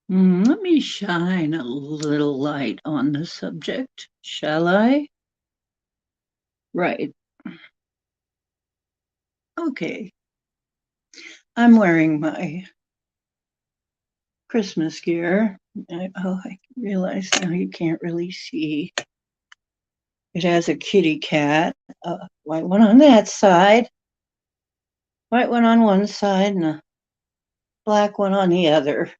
Let me shine a little light on the subject, shall I? Right. Okay. I'm wearing my Christmas gear. I realize now you can't really see. It has a kitty cat, a white one on that side, white one on one side, and a black one on the other,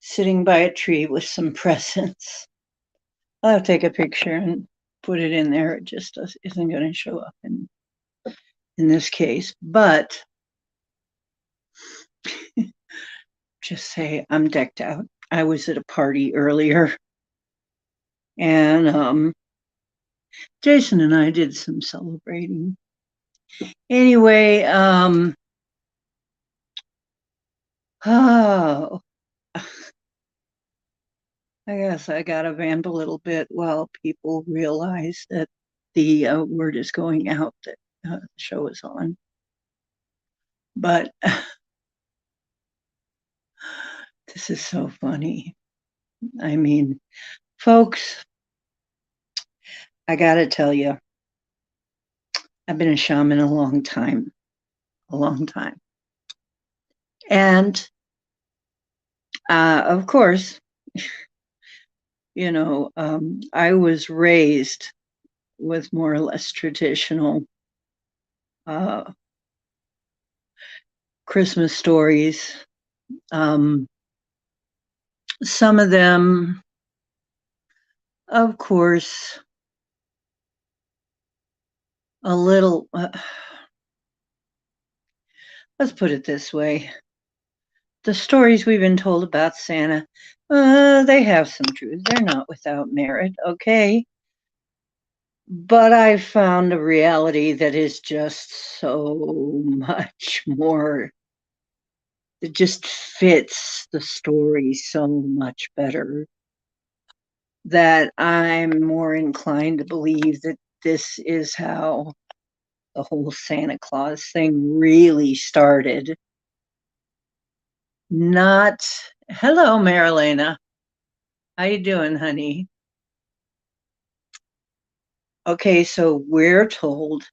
sitting by a tree with some presents. I'll have to take a picture and put it in there. It just isn't going to show up in this case. But just say I'm decked out. I was at a party earlier, and Jason and I did some celebrating. Anyway, oh, I guess I got to vamp a little bit while people realize that the word is going out that the show is on. But this is so funny. I mean, folks, I got to tell you, I've been a shaman a long time, a long time. And of course, I was raised with more or less traditional uh, Christmas stories. Um, some of them, of course, a little, let's put it this way. The stories we've been told about Santa, they have some truth. They're not without merit, okay? But I found a reality that is just so much more, it just fits the story so much better that I'm more inclined to believe that this is how the whole Santa Claus thing really started. Not, hello, Marilena. How you doing, honey? Okay, so we're told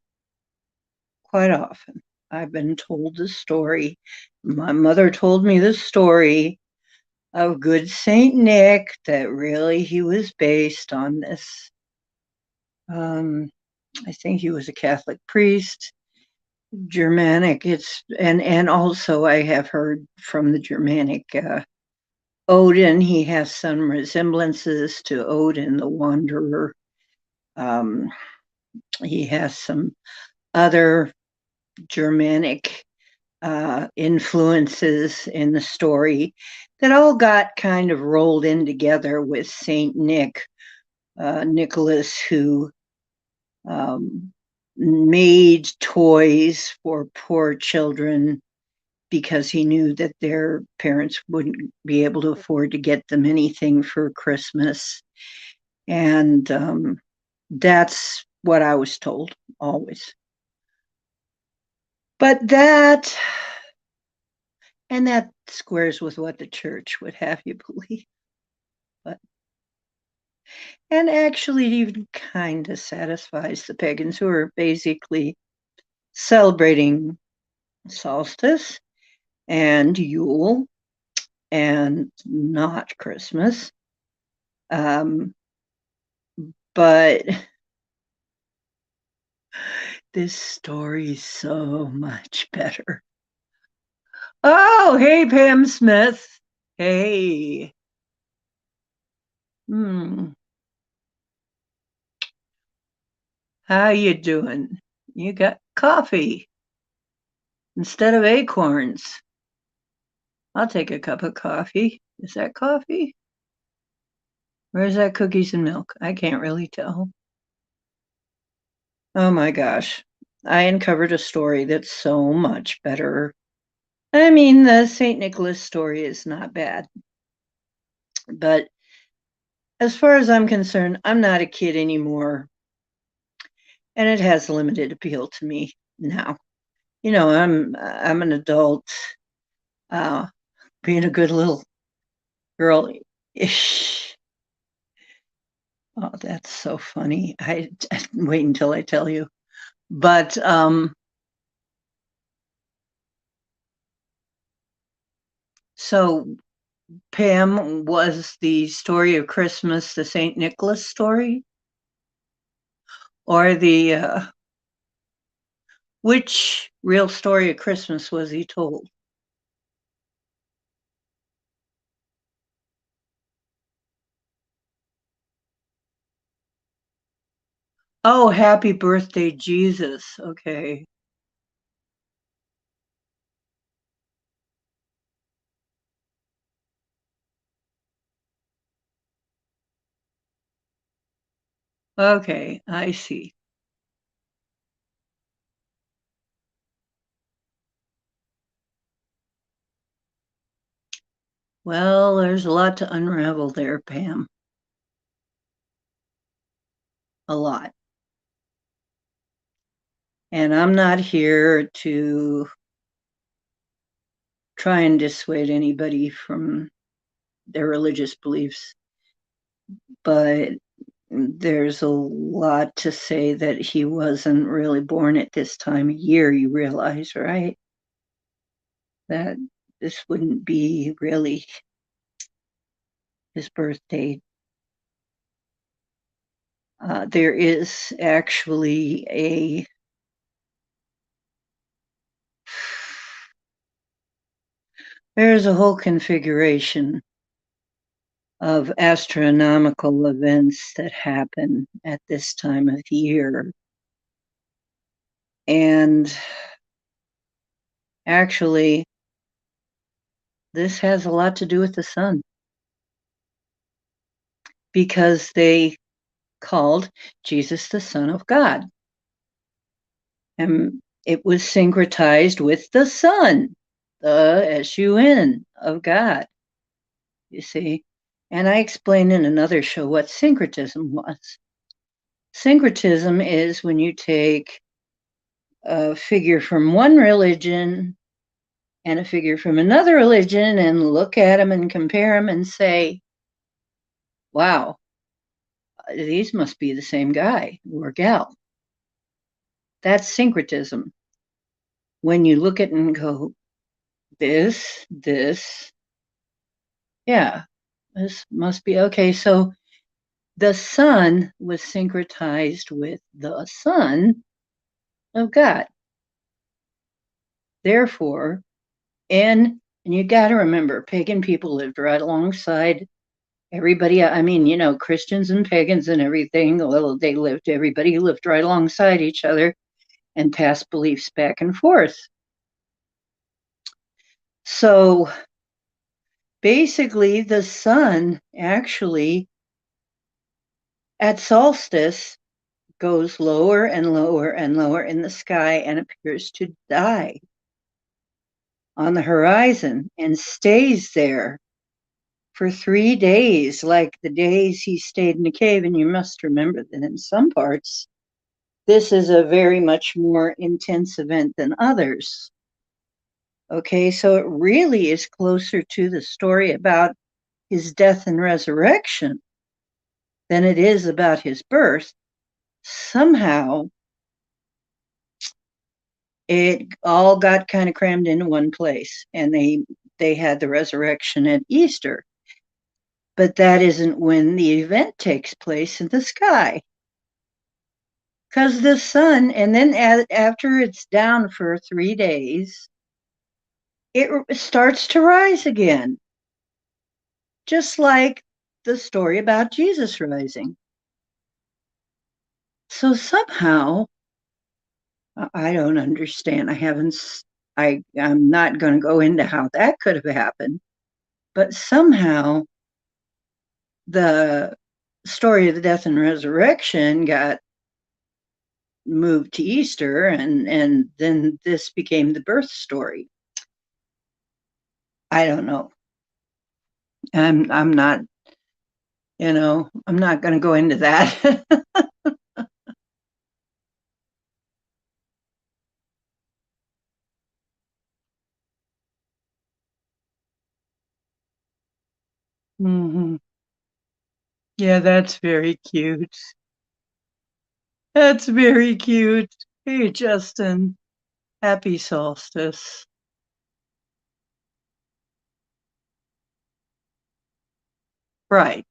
quite often. I've been told the story. My mother told me the story of good Saint Nick, that really he was based on this. I think he was a Catholic priest, Germanic. And also I have heard from the Germanic Odin. He has some resemblances to Odin the Wanderer. Um, he has some other Germanic influences in the story that all got kind of rolled in together with Saint Nick, Nicholas, who made toys for poor children because he knew that their parents wouldn't be able to afford to get them anything for Christmas. And that's what I was told always. But that squares with what the church would have you believe. But and actually even kind of satisfies the pagans who are basically celebrating solstice and Yule and not Christmas. Um, but this story is so much better. Oh, hey, Pam Smith. Hey. Hmm. How you doing? You got coffee instead of acorns. I'll take a cup of coffee. Is that coffee? Or is that cookies and milk? I can't really tell. Oh my gosh. I uncovered a story that's so much better. I mean, the St. Nicholas story is not bad. But as far as I'm concerned, I'm not a kid anymore. And it has limited appeal to me now. I'm an adult, uh, being a good little Girl, oh, that's so funny. I wait until I tell you. But so Pam, was the story of Christmas the Saint Nicholas story, or the which real story of Christmas was he told? Oh, Happy Birthday, Jesus. Okay. Okay, I see. Well, there's a lot to unravel there, Pam. A lot. And I'm not here to try and dissuade anybody from their religious beliefs, but there's a lot to say that he wasn't really born at this time of year, you realize, right? That this wouldn't be really his birthday. There is actually there's a whole configuration of astronomical events that happen at this time of year. And actually, this has a lot to do with the sun because they called Jesus the Son of God. And it was syncretized with the Son, the S-U-N of God, you see. And I explained in another show what syncretism was. Syncretism is when you take a figure from one religion and a figure from another religion and look at them and compare them and say, wow, these must be the same guy or gal. That's syncretism. When you look at it and go, this, yeah, this must be okay. So the sun was syncretized with the Son of God. Therefore, and you got to remember, pagan people lived right alongside everybody. I mean, you know, Christians and pagans and everything. Well, everybody lived right alongside each other and passed beliefs back and forth. So basically, the sun actually at solstice goes lower and lower and lower in the sky and appears to die on the horizon and stays there for 3 days, like the days he stayed in the cave. And you must remember that in some parts, this is a very much more intense event than others. Okay, so it really is closer to the story about his death and resurrection than it is about his birth. Somehow it all got kind of crammed into one place, and they had the resurrection at Easter, but that isn't when the event takes place in the sky, because the sun, and then after it's down for 3 days, it starts to rise again, just like the story about Jesus rising. So somehow, I don't understand. I'm not going to go into how that could have happened, but somehow the story of the death and resurrection got moved to Easter, and then this became the birth story. I don't know. I'm not, I'm not going to go into that. Hmm. Yeah, that's very cute. That's very cute. Hey, Justin. Happy solstice. Right.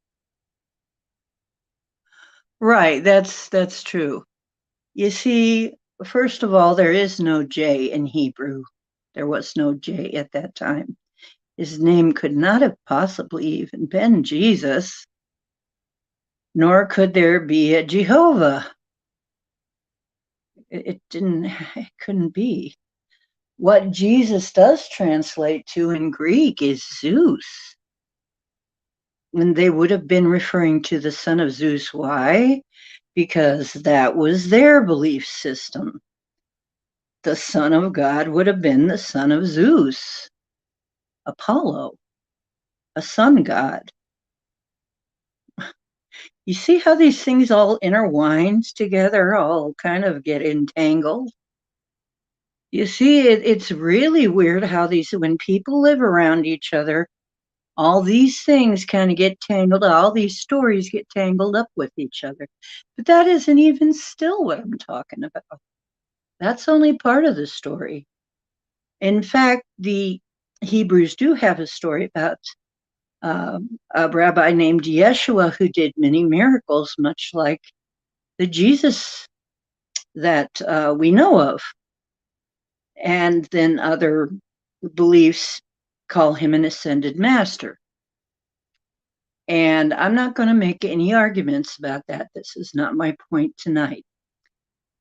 Right. That's true. You see, first of all, there is no J in Hebrew. There was no J at that time. His name could not have possibly even been Jesus, nor could there be a Jehovah. It didn't, it couldn't be. What Jesus does translate to in Greek is Zeus. And they would have been referring to the son of Zeus. Why? Because that was their belief system. The son of God would have been the son of Zeus, Apollo, a sun god. You see how these things all intertwine together, all kind of get entangled? You see, it's really weird how these, when people live around each other, all these things kind of get tangled, all these stories get tangled up with each other. But that isn't even still what I'm talking about. That's only part of the story. In fact, the Hebrews do have a story about a rabbi named Yeshua who did many miracles, much like the Jesus that we know of. And then other beliefs call him an ascended master. And I'm not going to make any arguments about that. This is not my point tonight.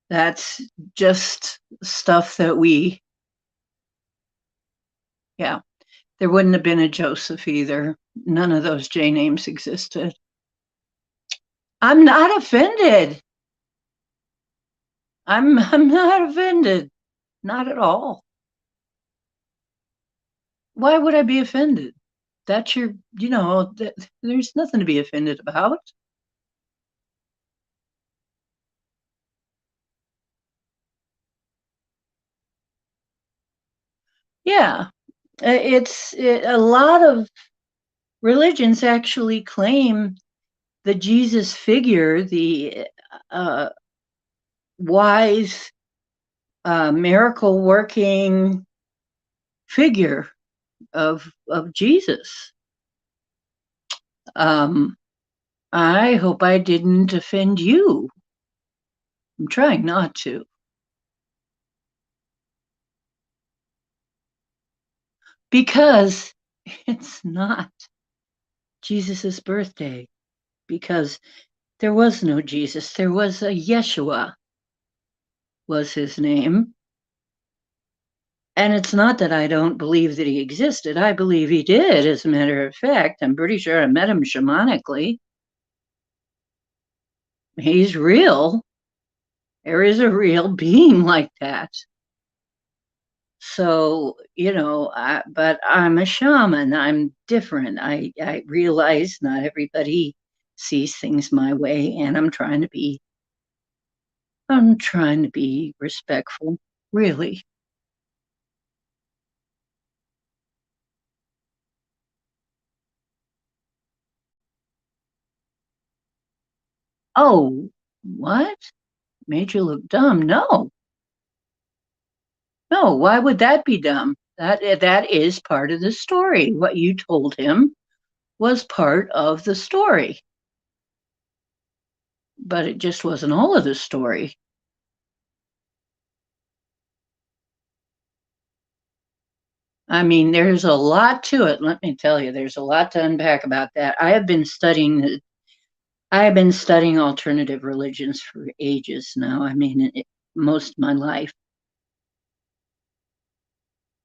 That's just stuff that yeah, there wouldn't have been a Joseph either. None of those J names existed. I'm not offended. I'm not offended. Not at all. Why would I be offended? That's your, there's nothing to be offended about. Yeah, a lot of religions actually claim the Jesus figure, the uh, wise, miracle working figure of Jesus. Um, I hope I didn't offend you. I'm trying not to, because it's not Jesus's birthday. Because there was no Jesus. There was a Yeshua, was his name. And it's not that I don't believe that he existed. I believe he did, as a matter of fact. I'm pretty sure I met him shamanically. He's real. There is a real being like that. So, but I'm a shaman. I'm different. I realize not everybody sees things my way, and I'm trying to be respectful, really. Oh, what? Made you look dumb? No, no. Why would that be dumb? That is part of the story. What you told him was part of the story, but it just wasn't all of the story. I mean, there's a lot to it. Let me tell you, there's a lot to unpack about that. I have been studying alternative religions for ages now. I mean, most of my life.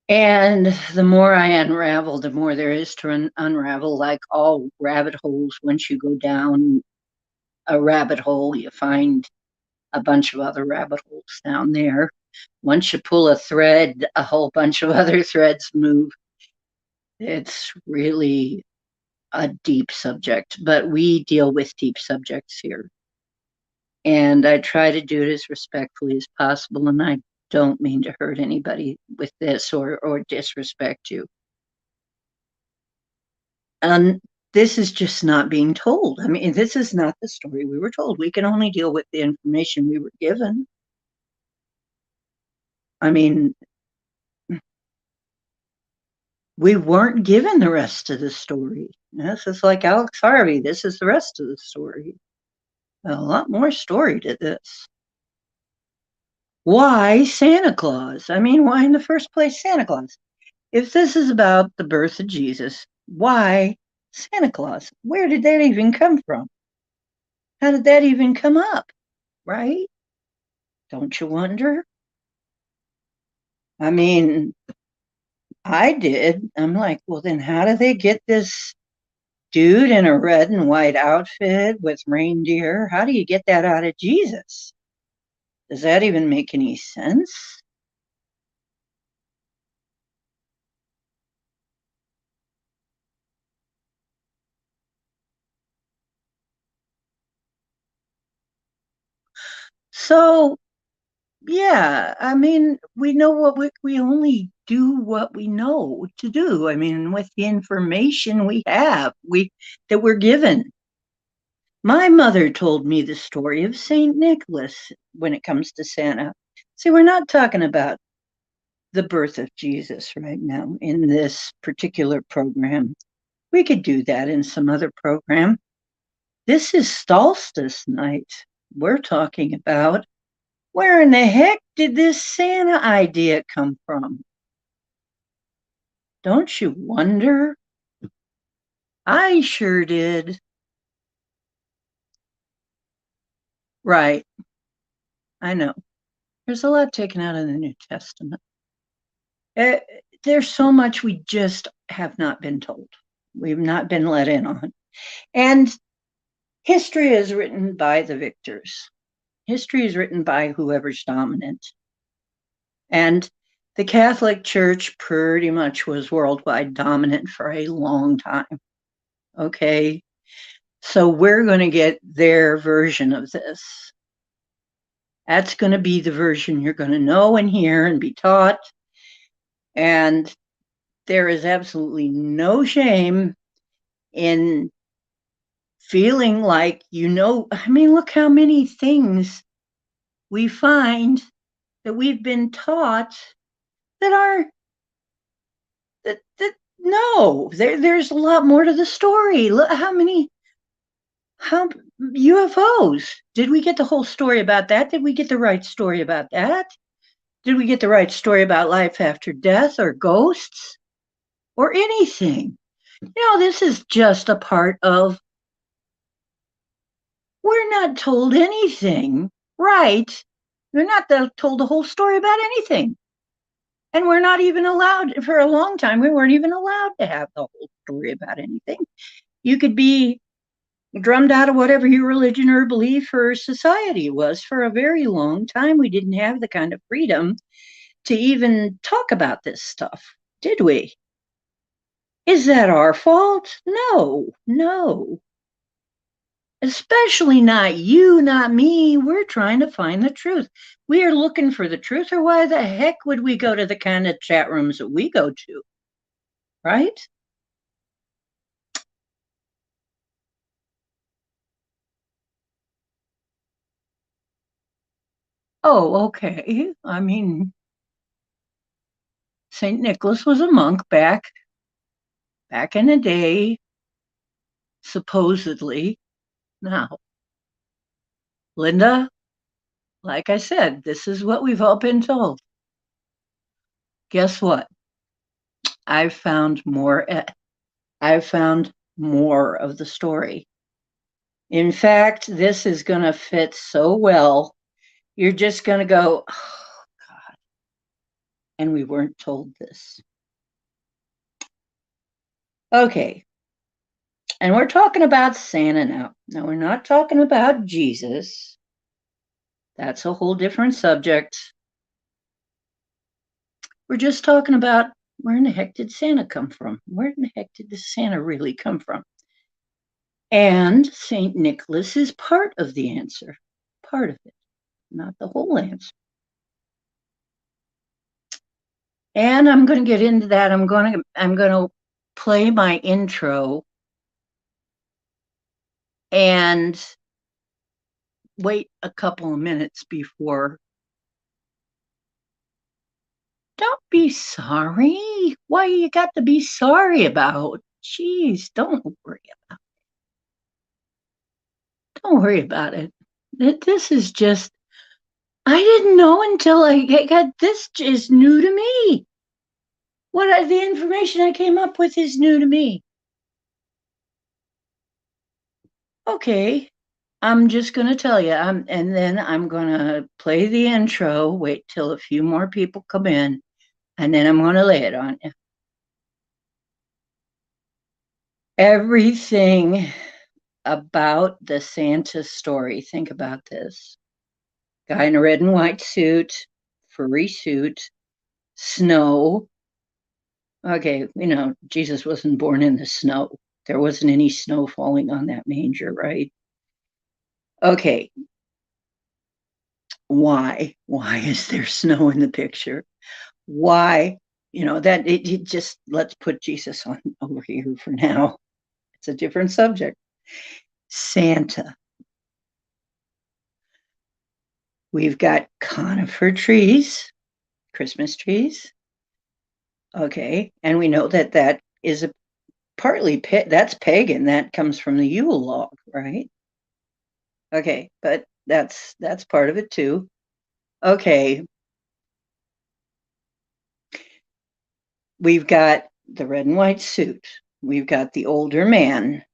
And the more I unravel, the more there is to unravel, like all rabbit holes. Once you go down a rabbit hole, you find a bunch of other rabbit holes down there. Once you pull a thread, a whole bunch of other threads move. It's really a deep subject, but we deal with deep subjects here. And I try to do it as respectfully as possible. And I don't mean to hurt anybody with this or disrespect you. this is just not being told. I mean, this is not the story we were told. We can only deal with the information we were given. I mean, we weren't given the rest of the story. This is like Alex Harvey. This is the rest of the story. A lot more story to this. Why Santa Claus? I mean, why in the first place Santa Claus? If this is about the birth of Jesus, why Santa Claus? Where did that even come from? How did that even come up? Right? Don't you wonder? I mean, I did. I'm like, well, then how do they get this dude in a red and white outfit with reindeer? How do you get that out of Jesus? Does that even make any sense? So, yeah, I mean, we know what we only do what we know to do. I mean, with the information we have, that we're given. My mother told me the story of Saint Nicholas when it comes to Santa. See, we're not talking about the birth of Jesus right now in this particular program. We could do that in some other program. This is solstice night. We're talking about where in the heck did this Santa idea come from? Don't you wonder? I sure did. Right. I know. There's a lot taken out of the New Testament. Uh, there's so much we just have not been told. We've not been let in on. And history is written by the victors. History is written by whoever's dominant. And the Catholic Church pretty much was worldwide dominant for a long time. Okay. So we're going to get their version of this. That's going to be the version you're going to know and hear and be taught. And there is absolutely no shame in feeling like, I mean, look how many things we find that we've been taught that are, that no, there's a lot more to the story. Look how UFOs. Did we get the whole story about that? Did we get the right story about that? Did we get the right story about life after death or ghosts or anything? This is just a part of, we're not told anything, right? We're not told the whole story about anything. And we're not even allowed, for a long time, we weren't even allowed to have the whole story about anything. You could be drummed out of whatever your religion or belief or society was for a very long time. We didn't have the kind of freedom to even talk about this stuff, did we? Is that our fault? No, no. Especially not you, not me. We're trying to find the truth. We are looking for the truth, or why the heck would we go to the kind of chat rooms that we go to? Right? Oh, okay. I mean, St. Nicholas was a monk back in the day, supposedly. Now, Linda, like I said, this is what we've all been told. Guess what? I've found more. I've found more of the story. In fact, this is going to fit so well. You're just going to go, oh, God. And we weren't told this. Okay. And we're talking about Santa now. Now, we're not talking about Jesus. That's a whole different subject. We're just talking about, where in the heck did Santa come from? Where in the heck did the Santa really come from? And St. Nicholas is part of the answer, part of it, not the whole answer. And I'm going to get into that. I'm going to play my intro and wait a couple of minutes before. Don't be sorry. Why you got to be sorry about? Jeez, don't worry about it. This is just, I didn't know until I got this is new to me. The information I came up with is new to me. Okay, I'm just going to tell you, and then I'm going to play the intro, wait till a few more people come in, and then I'm going to lay it on you. Everything about the Santa story, think about this. Guy in a red and white suit, furry suit, snow. Okay, Jesus wasn't born in the snow. There wasn't any snow falling on that manger, right? Okay, why? Why is there snow in the picture? Why? That it just, let's put Jesus on over here for now. It's a different subject. Santa. We've got conifer trees, Christmas trees. Okay, and we know that is a partly that's pagan. That comes from the Yule log, right? Okay, but that's part of it too. Okay, we've got the red and white suit. We've got the older man.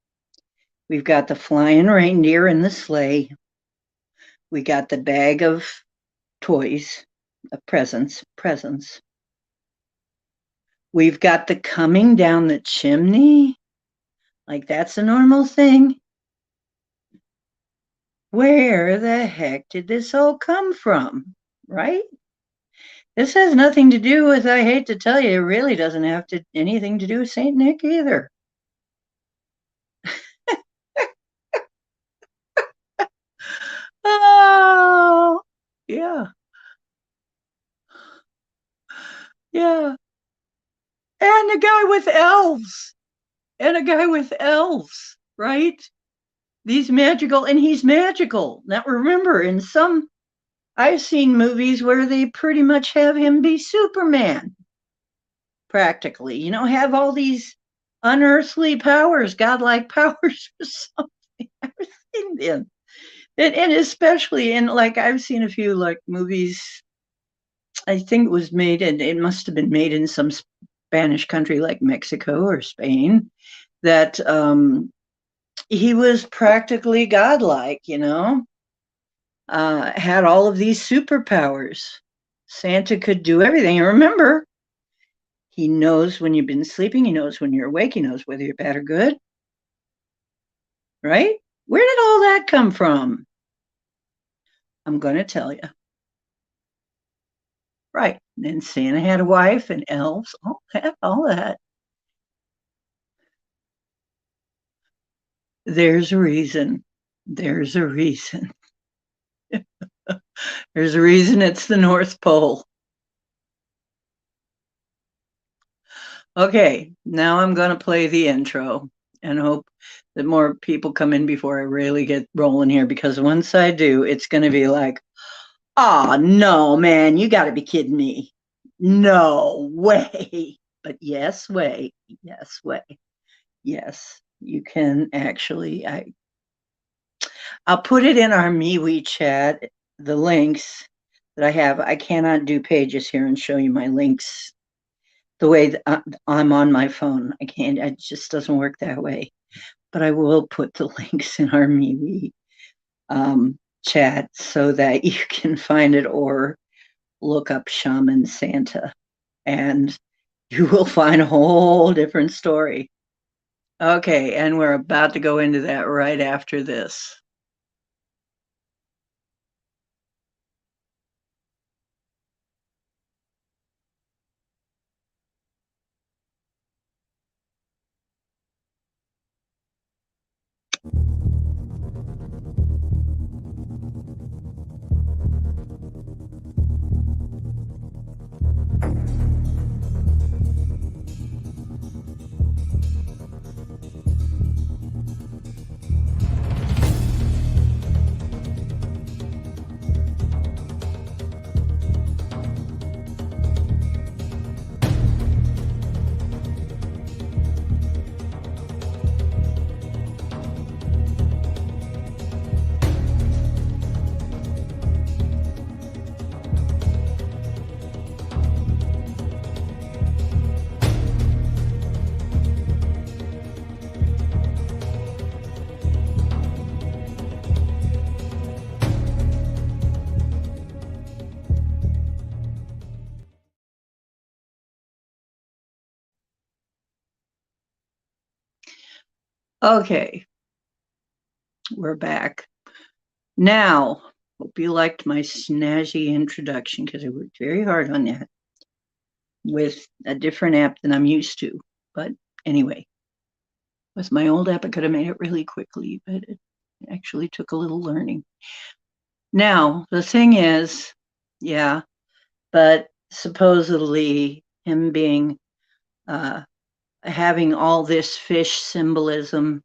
We've got the flying reindeer in the sleigh. We got the bag of toys, presents. We've got the coming down the chimney. Like that's a normal thing. Where the heck did this all come from? Right? This has nothing to do with, I hate to tell you, it really doesn't have anything to do with St. Nick either. Oh, yeah. Yeah. And a guy with elves. Right? He's magical. Now remember, I've seen movies where they pretty much have him be Superman. Practically, have all these unearthly powers, godlike powers or something. I've seen them. And especially in, like, I've seen a few like movies. I think it must have been made in some Spanish country like Mexico or Spain, that he was practically godlike, had all of these superpowers. Santa could do everything. And remember, he knows when you've been sleeping, he knows when you're awake, he knows whether you're bad or good. Right? Where did all that come from? I'm going to tell you. Right. And Santa had a wife and elves, all that. There's a reason. There's a reason. There's a reason it's the North Pole. Okay, now I'm going to play the intro and hope that more people come in before I really get rolling here, because once I do, it's going to be like, oh, no, man, you got to be kidding me. No way. But yes, way. Yes, way. Yes, you can actually. I'll put it in our MeWe chat, the links that I have. I cannot do pages here and show you my links the way that I'm on my phone. I can't. It just doesn't work that way. But I will put the links in our MeWe chat so that you can find it, or look up Shaman Santa and you will find a whole different story. Okay, and we're about to go into that right after this. Okay, we're back. Now, hope you liked my snazzy introduction because I worked very hard on that with a different app than I'm used to. But anyway, with my old app, I could have made it really quickly, but it actually took a little learning. Now, the thing is, yeah, but supposedly him being having all this fish symbolism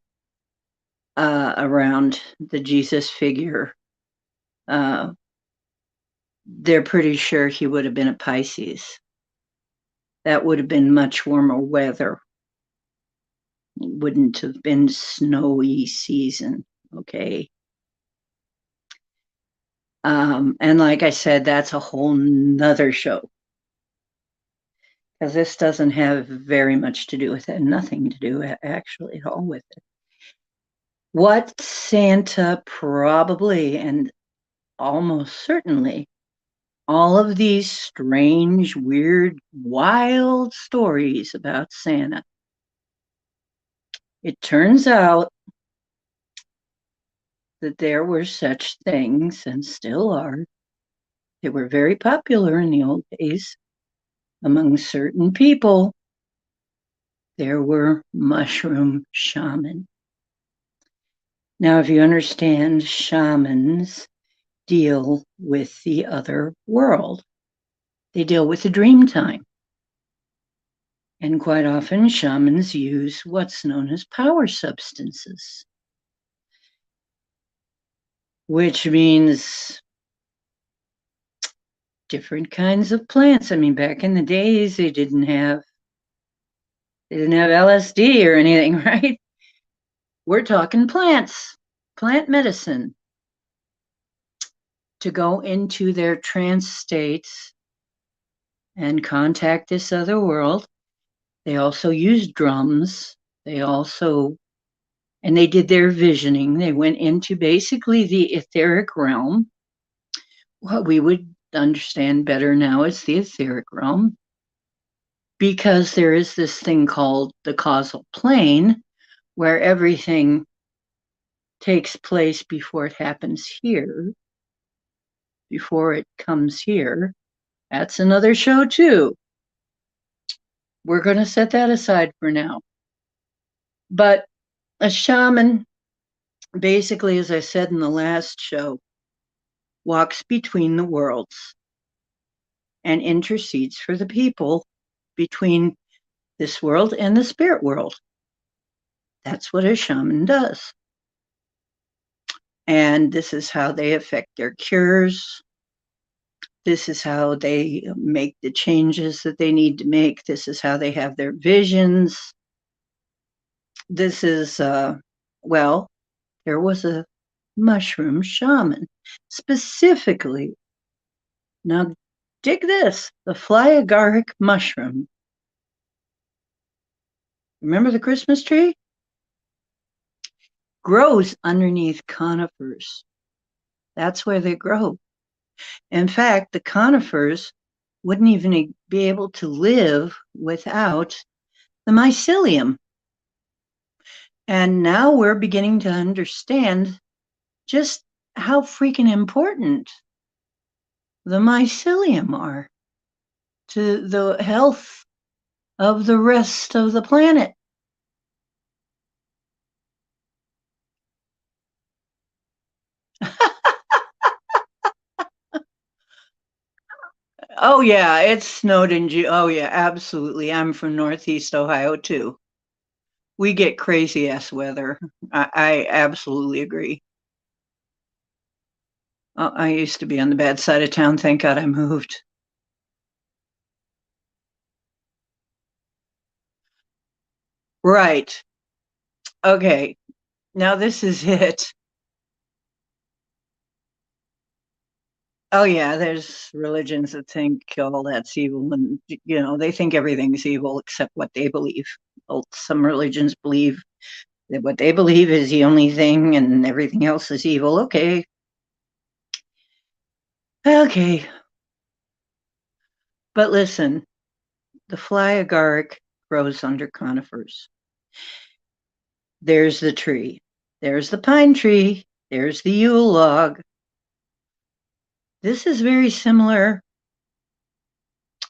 around the Jesus figure, they're pretty sure he would have been a Pisces. That would have been much warmer weather. It wouldn't have been snowy season. Okay. And like I said, that's a whole nother show because this doesn't have very much to do with it, nothing to do actually at all with it. What Santa probably and almost certainly all of these strange, weird, wild stories about Santa. It turns out that there were such things and still are. They were very popular in the old days among certain people. There were mushroom shamans. Now, if you understand, shamans deal with the other world. They deal with the dream time. And quite often, shamans use what's known as power substances, which means different kinds of plants. I mean, back in the days, they didn't have LSD or anything, right? We're talking plants, plant medicine to go into their trance states and contact this other world. They also used drums. And they did their visioning. They went into basically the etheric realm, what we would understand better now as the etheric realm, because there is this thing called the causal plane where everything takes place before it happens here, before it comes here. That's another show too. We're going to set that aside for now. But a shaman, basically, as I said in the last show, walks between the worlds and intercedes for the people between this world and the spirit world. That's what a shaman does. And this is how they affect their cures. This is how they make the changes that they need to make. This is how they have their visions. This is, well, there was a mushroom shaman specifically. Now, dig this, the fly agaric mushroom. Remember the Christmas tree? Grows underneath conifers. That's where they grow. In fact, the conifers wouldn't even be able to live without the mycelium. And now we're beginning to understand just how freaking important the mycelium are to the health of the rest of the planet. Oh yeah, it snowed in June. Oh yeah, absolutely. I'm from Northeast Ohio too. We get crazy ass weather. I absolutely agree. I used to be on the bad side of town. Thank God I moved. Right. Okay. Now this is it. Oh yeah, there's religions that think all that's evil, and they think everything's evil except what they believe. Well, some religions believe that what they believe is the only thing, and everything else is evil. Okay, okay. But listen, the fly agaric grows under conifers. There's the tree. There's the pine tree. There's the Yule log. This is very similar.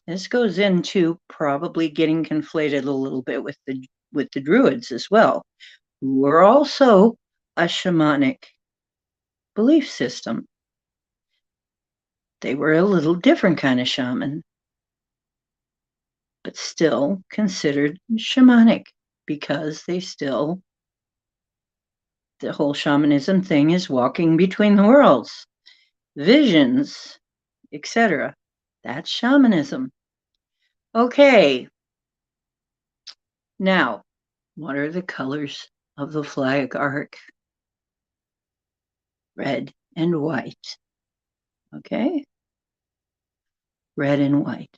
This goes into probably getting conflated a little bit with the Druids as well, who were also a shamanic belief system. They were a little different kind of shaman, but still considered shamanic because the whole shamanism thing is walking between the worlds, visions, etc. That's shamanism. Okay. Now, what are the colors of the flag arc? Red and white. Okay? Red and white.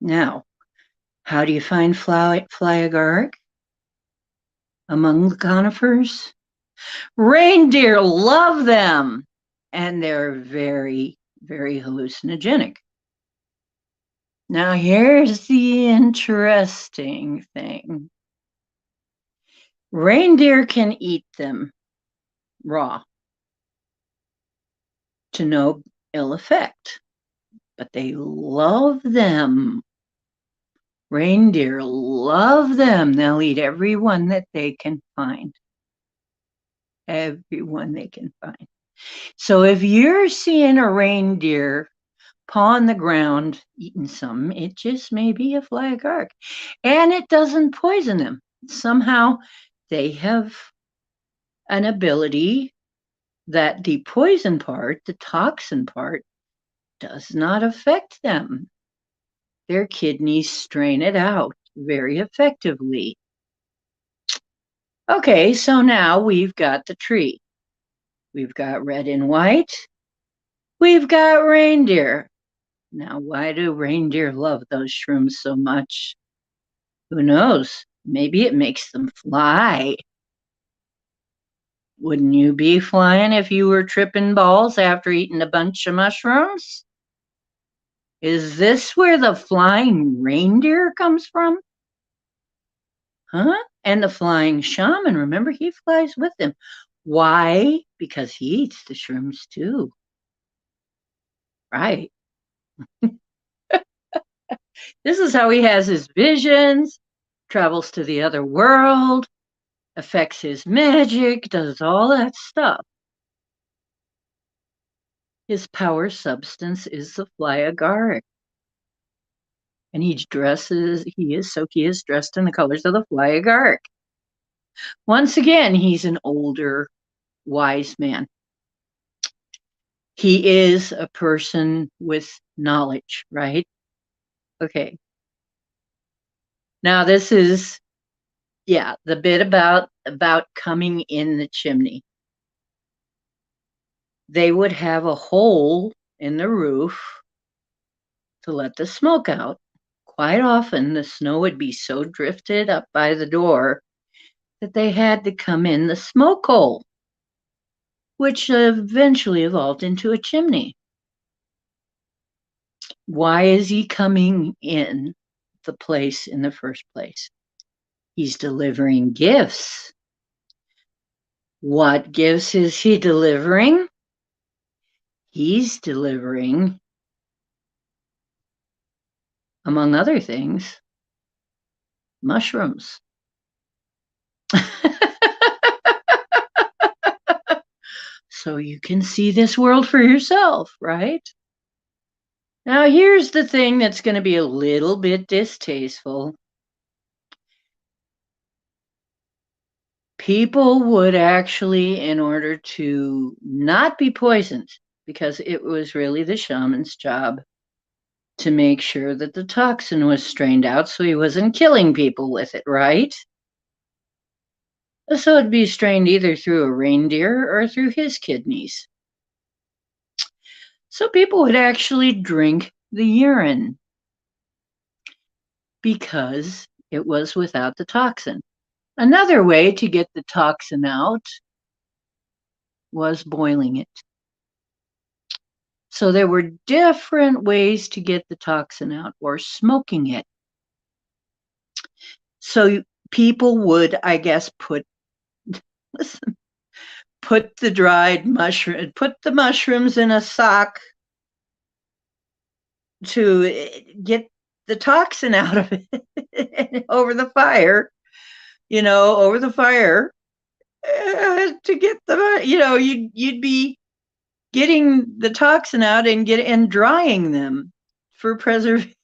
Now, how do you find flag arc among the conifers? Reindeer love them, and they're very, very hallucinogenic. Now, here's the interesting thing. Reindeer can eat them raw to no ill effect, but they love them. Reindeer love them. They'll eat every one that they can find. Every one they can find. So if you're seeing a reindeer paw on the ground eating some, it just may be a flag arc. And it doesn't poison them. Somehow they have an ability that the poison part, the toxin part, does not affect them. Their kidneys strain it out very effectively. Okay, so now we've got the tree. We've got red and white. We've got reindeer. Now, why do reindeer love those shrooms so much? Who knows? Maybe it makes them fly. Wouldn't you be flying if you were tripping balls after eating a bunch of mushrooms? Is this where the flying reindeer comes from? Huh? And the flying shaman, remember, he flies with them. Why? Because he eats the shrooms too. Right. This is how he has his visions, travels to the other world, affects his magic, does all that stuff. His power substance is the fly agaric. And he is dressed in the colors of the fly agaric. Once again, he's an older, wise man. He is a person with knowledge, right? Okay. Now this is, the bit about coming in the chimney. They would have a hole in the roof to let the smoke out. Quite often, the snow would be so drifted up by the door that they had to come in the smoke hole, which eventually evolved into a chimney. Why is he coming in the place in the first place? He's delivering gifts. What gifts is he delivering? He's delivering, among other things, mushrooms. So you can see this world for yourself, right? Now, here's the thing that's going to be a little bit distasteful. People would actually, in order to not be poisoned, because it was really the shaman's job to make sure that the toxin was strained out so he wasn't killing people with it, right? So it'd be strained either through a reindeer or through his kidneys. So people would actually drink the urine because it was without the toxin. Another way to get the toxin out was boiling it. So there were different ways to get the toxin out, or smoking it. So people would, I guess, put Listen, put the mushrooms in a sock to get the toxin out of it over the fire, over the fire to get you'd be getting the toxin out and drying them for preservation.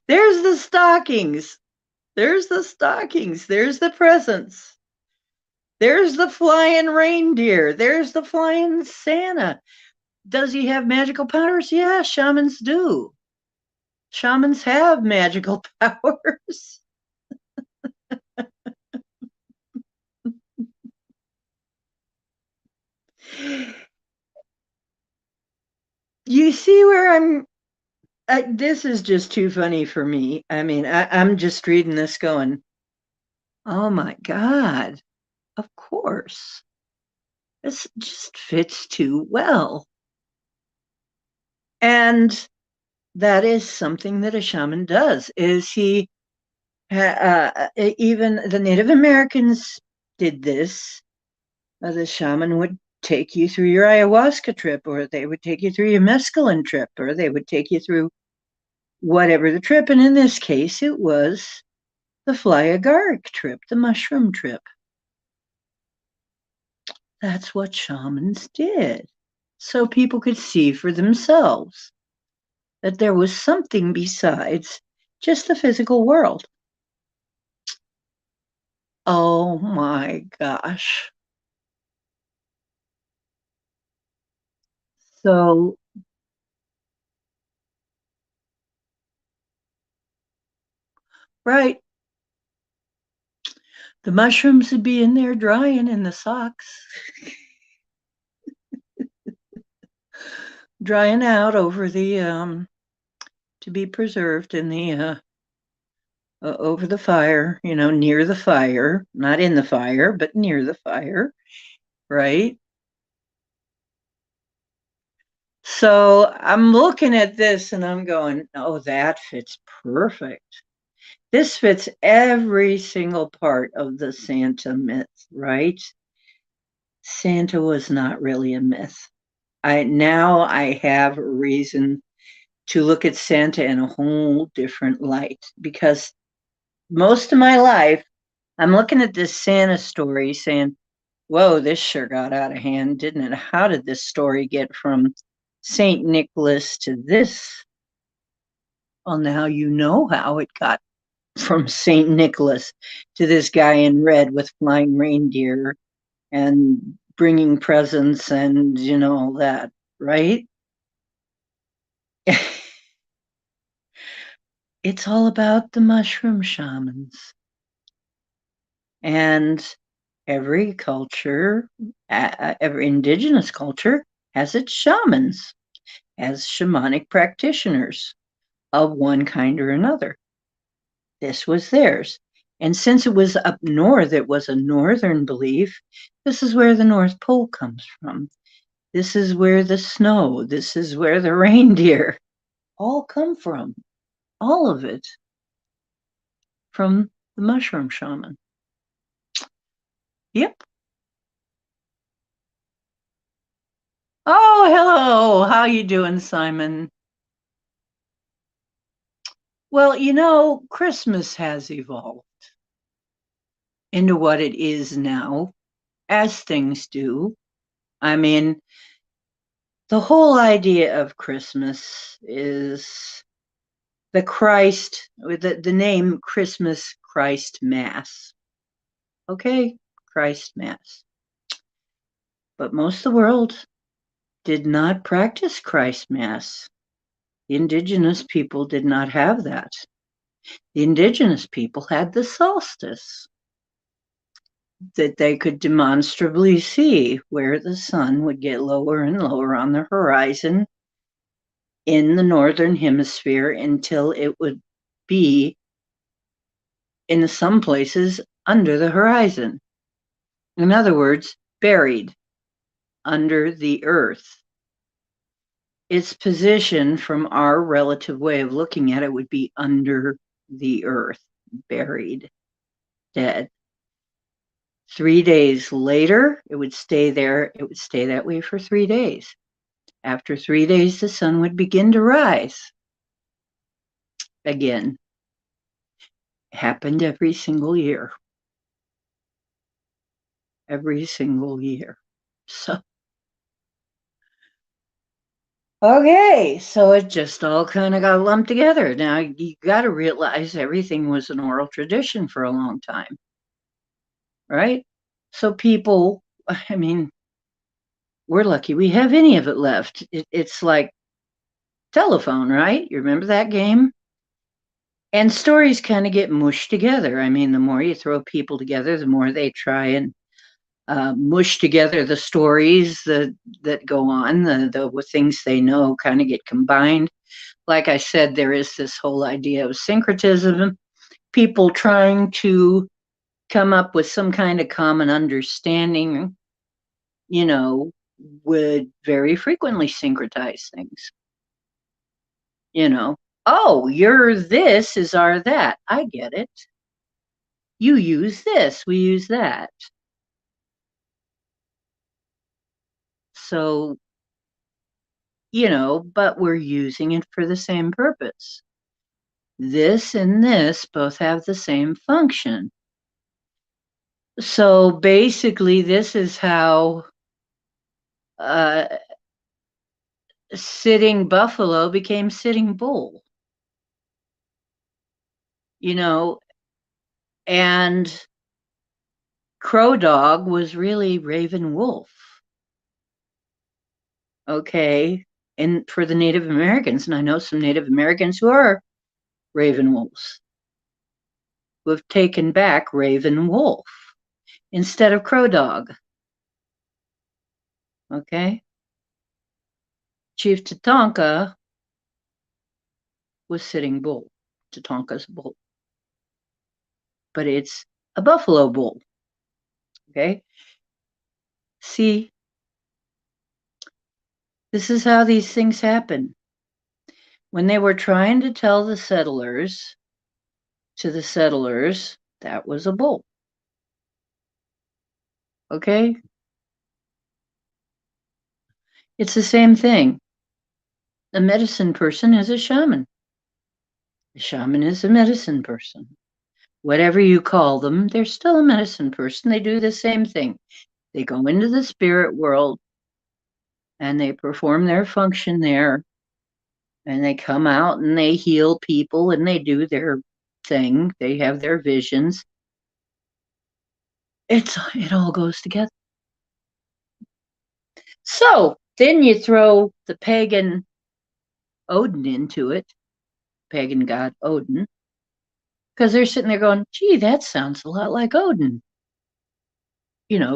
There's the stockings. There's the stockings. There's the presents. There's the flying reindeer. There's the flying Santa. Does he have magical powers? Yeah, shamans do. Shamans have magical powers. You see where this is just too funny for me. I mean, I'm just reading this going, oh my God, of course. This just fits too well. And that is something that a shaman does, is even the Native Americans did this. The shaman would take you through your ayahuasca trip, or they would take you through your mescaline trip, or they would take you through whatever the trip. And in this case, it was the fly agaric trip, the mushroom trip. That's what shamans did. So people could see for themselves that there was something besides just the physical world. Oh my gosh. So, right, the mushrooms would be in there drying in the socks, drying out over to be preserved in the over the fire, near the fire, not in the fire, but near the fire, right? So I'm looking at this and I'm going, oh, that fits perfect. This fits every single part of the Santa myth, right? Santa was not really a myth. I have a reason to look at Santa in a whole different light, because most of my life I'm looking at this Santa story saying, whoa, this sure got out of hand, didn't it? How did this story get from St. Nicholas to this? Well, now you know how it got from St. Nicholas to this guy in red with flying reindeer and bringing presents and, all that, right? It's all about the mushroom shamans. And every culture, every indigenous culture has its shamans, as shamanic practitioners of one kind or another. This was theirs. And since it was up north, it was a northern belief. This is where the North Pole comes from. This is where the snow, this is where the reindeer all come from. All of it from the mushroom shaman. Yep. Oh, hello. How you doing, Simon? Well, Christmas has evolved into what it is now, as things do. I mean, the whole idea of Christmas is the name Christmas Christ Mass. Okay, Christ Mass. But most of the world did not practice Christ Mass. The indigenous people did not have that. The indigenous people had the solstice, that they could demonstrably see where the sun would get lower and lower on the horizon in the northern hemisphere until it would be, in some places, under the horizon. In other words, buried under the earth. Its position from our relative way of looking at it would be under the earth, buried. dead. 3 days later, it would stay there. It would stay that way for 3 days. After 3 days, the sun would begin to rise again. It happened every single year. Every single year. So, okay, so it just all kind of got lumped together. Now, you got to realize everything was an oral tradition for a long time, right? So, people, I mean, we're lucky we have any of it left. It's like telephone, right? You remember that game? And stories kind of get mushed together. I mean, the more you throw people together, the more they try and mush together the stories that go on. The things they know kind of get combined. Like I said, there is this whole idea of syncretism, people trying to come up with some kind of common understanding, you know, would very frequently syncretize things. Oh, your this is our that. I get it. You use this, we use that. So, but we're using it for the same purpose. This and this both have the same function. So basically, this is how uh, sitting buffalo became sitting bull, and crow dog was really raven wolf. Okay. And for the Native Americans, and I know some Native Americans who are raven wolves, who have taken back raven wolf instead of crow dog. Okay. Chief Tatanka was sitting bull. Tatanka's bull. But it's a buffalo bull. Okay. See, this is how these things happen. When they were trying to tell the settlers, that was a bull. Okay? It's the same thing. A medicine person is a shaman. A shaman is a medicine person. Whatever you call them, they're still a medicine person. They do the same thing. They go into the spirit world and they perform their function there, and they come out and they heal people and they do their thing. They have their visions. It all goes together. So then you throw the pagan Odin into it, pagan god Odin, because they're sitting there going, gee, that sounds a lot like Odin.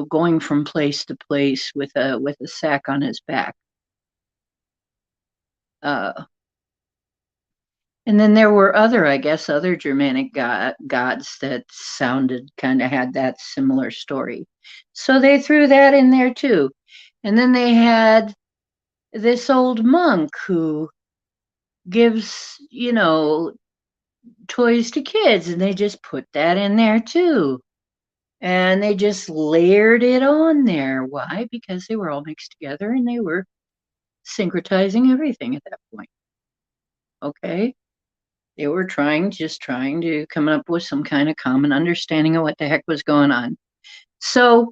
Going from place to place with a sack on his back. And then there were other Germanic gods that sounded kind of had that similar story. So they threw that in there too. And then they had this old monk who gives, toys to kids, and they just put that in there too. And they just layered it on there. Why? Because they were all mixed together and they were syncretizing everything at that point. Okay? They were trying to come up with some kind of common understanding of what the heck was going on. So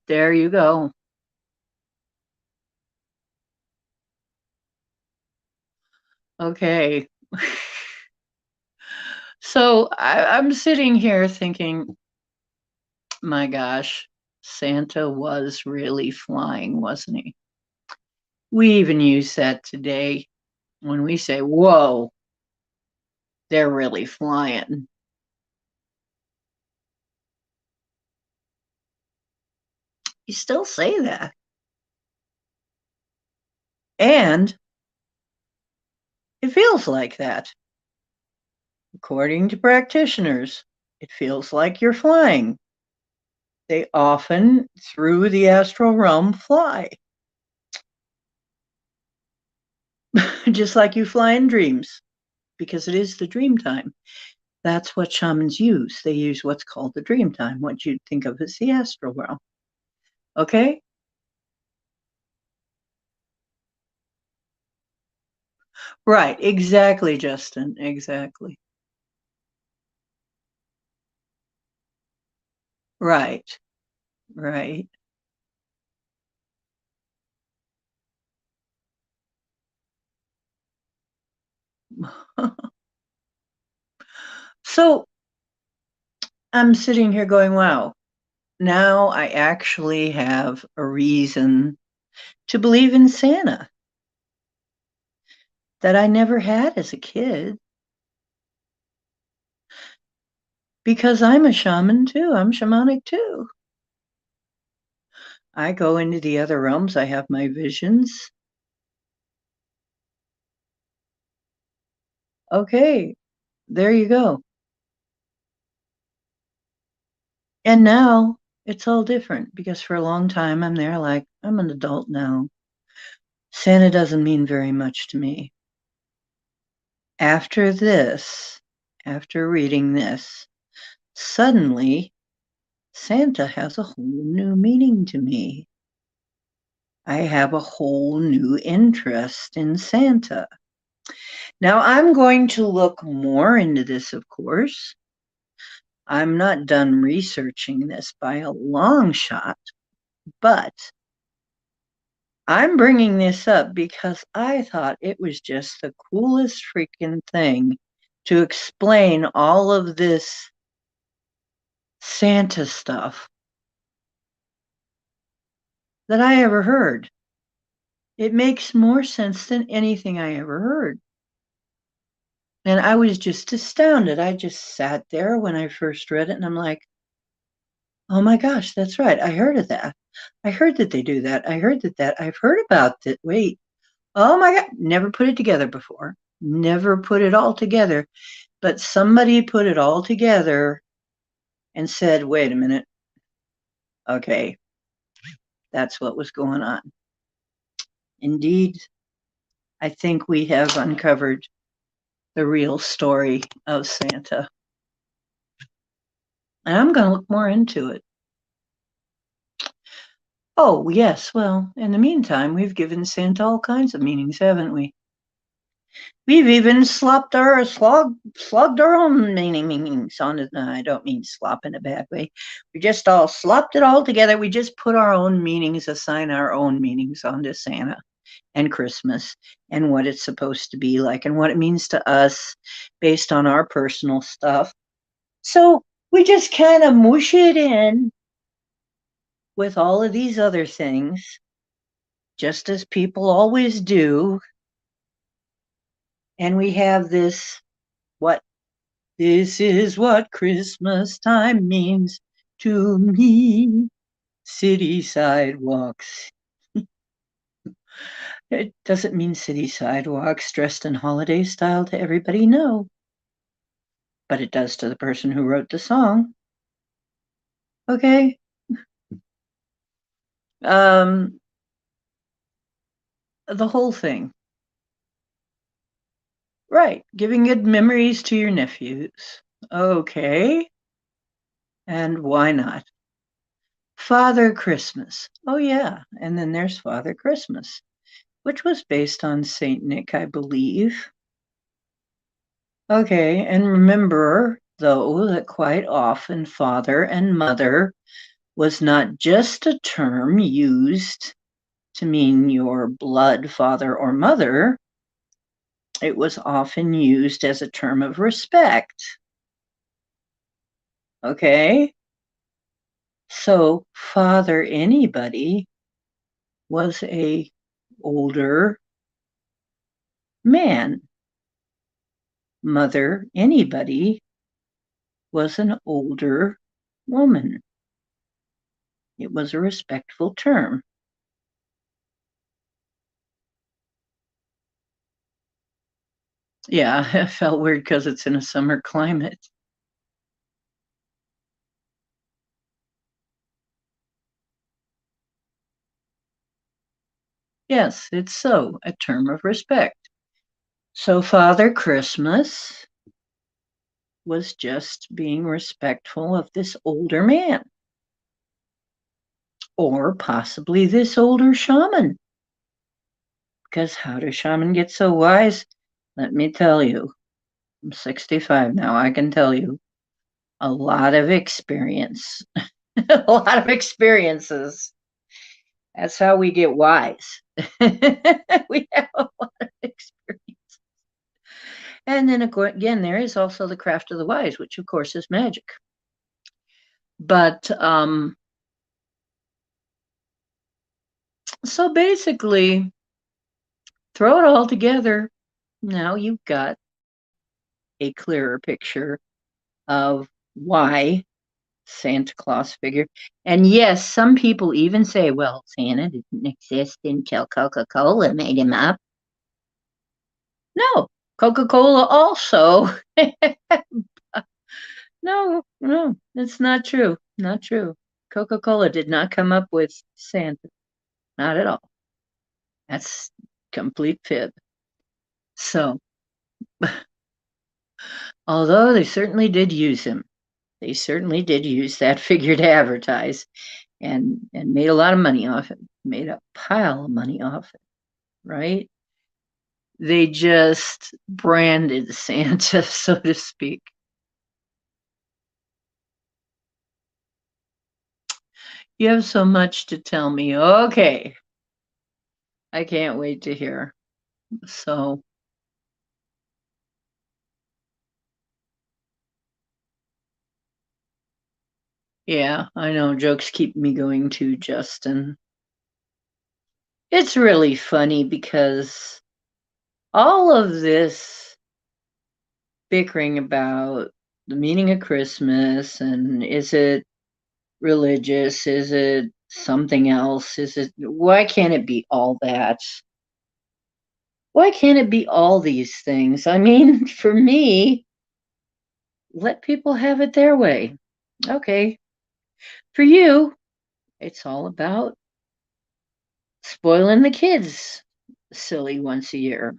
there you go. Okay. So I'm sitting here thinking, my gosh, Santa was really flying, wasn't he? We even use that today when we say, whoa, they're really flying. You still say that. And it feels like that. According to practitioners, it feels like you're flying. They often, through the astral realm, fly. Just like you fly in dreams, because it is the dream time. That's what shamans use. They use what's called the dream time, what you'd think of as the astral realm. Okay? Right. Exactly, Justin. Exactly. Right. Right. So I'm sitting here going, wow, now I actually have a reason to believe in Santa that I never had as a kid because I'm a shaman too. I'm shamanic too. I go into the other realms, I have my visions. Okay, there you go. And now it's all different because for a long time I'm there like, I'm an adult now. Santa doesn't mean very much to me. After this, after reading this, suddenly Santa has a whole new meaning to me. I have a whole new interest in Santa. Now I'm going to look more into this, of course. I'm not done researching this by a long shot, but I'm bringing this up because I thought it was just the coolest freaking thing to explain all of this Santa stuff that I ever heard. It makes more sense than anything I ever heard. And I was just astounded. I just sat there when I first read it and I'm like, oh my gosh, that's right. I heard of that. I heard that they do that. I heard that. I've heard about it. Wait. Oh my God. Never put it together before. Never put it all together. But somebody put it all together and said, wait a minute. Okay. That's what was going on. Indeed, I think we have uncovered the real story of Santa. And I'm going to look more into it. Oh, yes. Well, in the meantime, we've given Santa all kinds of meanings, haven't we? We've even slogged our own meanings on it. No, I don't mean slop in a bad way. We just all slopped it all together. We just put our own meanings, assign our own meanings onto Santa and Christmas and what it's supposed to be like and what it means to us based on our personal stuff. So we just kind of mush it in with all of these other things, just as people always do. And we have what this is what Christmas time means to me. City sidewalks. It doesn't mean city sidewalks dressed in holiday style to everybody, no. But it does to the person who wrote the song. Okay. Um, the whole thing. Right. Giving good memories to your nephews. Okay. And why not? Father Christmas. Oh, yeah. And then there's Father Christmas, which was based on Saint Nick, I believe. Okay. And remember, though, that quite often father and mother was not just a term used to mean your blood father or mother, it was often used as a term of respect. Okay. So father anybody was a older man. Mother anybody was an older woman. It was a respectful term. Yeah, it felt weird because it's in a summer climate. Yes, it's so, a term of respect. So Father Christmas was just being respectful of this older man, or possibly this older shaman. Because how do shaman get so wise? Let me tell you, I'm 65 now. I can tell you a lot of experience, a lot of experiences. That's how we get wise. We have a lot of experience. And then again, there is also the craft of the wise, which of course is magic. But so basically, throw it all together. Now you've got a clearer picture of why Santa Claus figure. And yes, some people even say, well, Santa didn't exist until Coca-Cola made him up. No, Coca-Cola also. No, it's not true. Not true. Coca-Cola did not come up with Santa. Not at all. That's complete fib. So, although they certainly did use him, they certainly did use that figure to advertise and made a lot of money off it, made a pile of money off it, right? They just branded Santa, so to speak. You have so much to tell me. Okay. I can't wait to hear. So, yeah, I know jokes keep me going too, Justin. It's really funny because all of this bickering about the meaning of Christmas and is it religious? Is it something else? Why can't it be all that? Why can't it be all these things? I mean, for me, let people have it their way. Okay. For you, it's all about spoiling the kids silly once a year.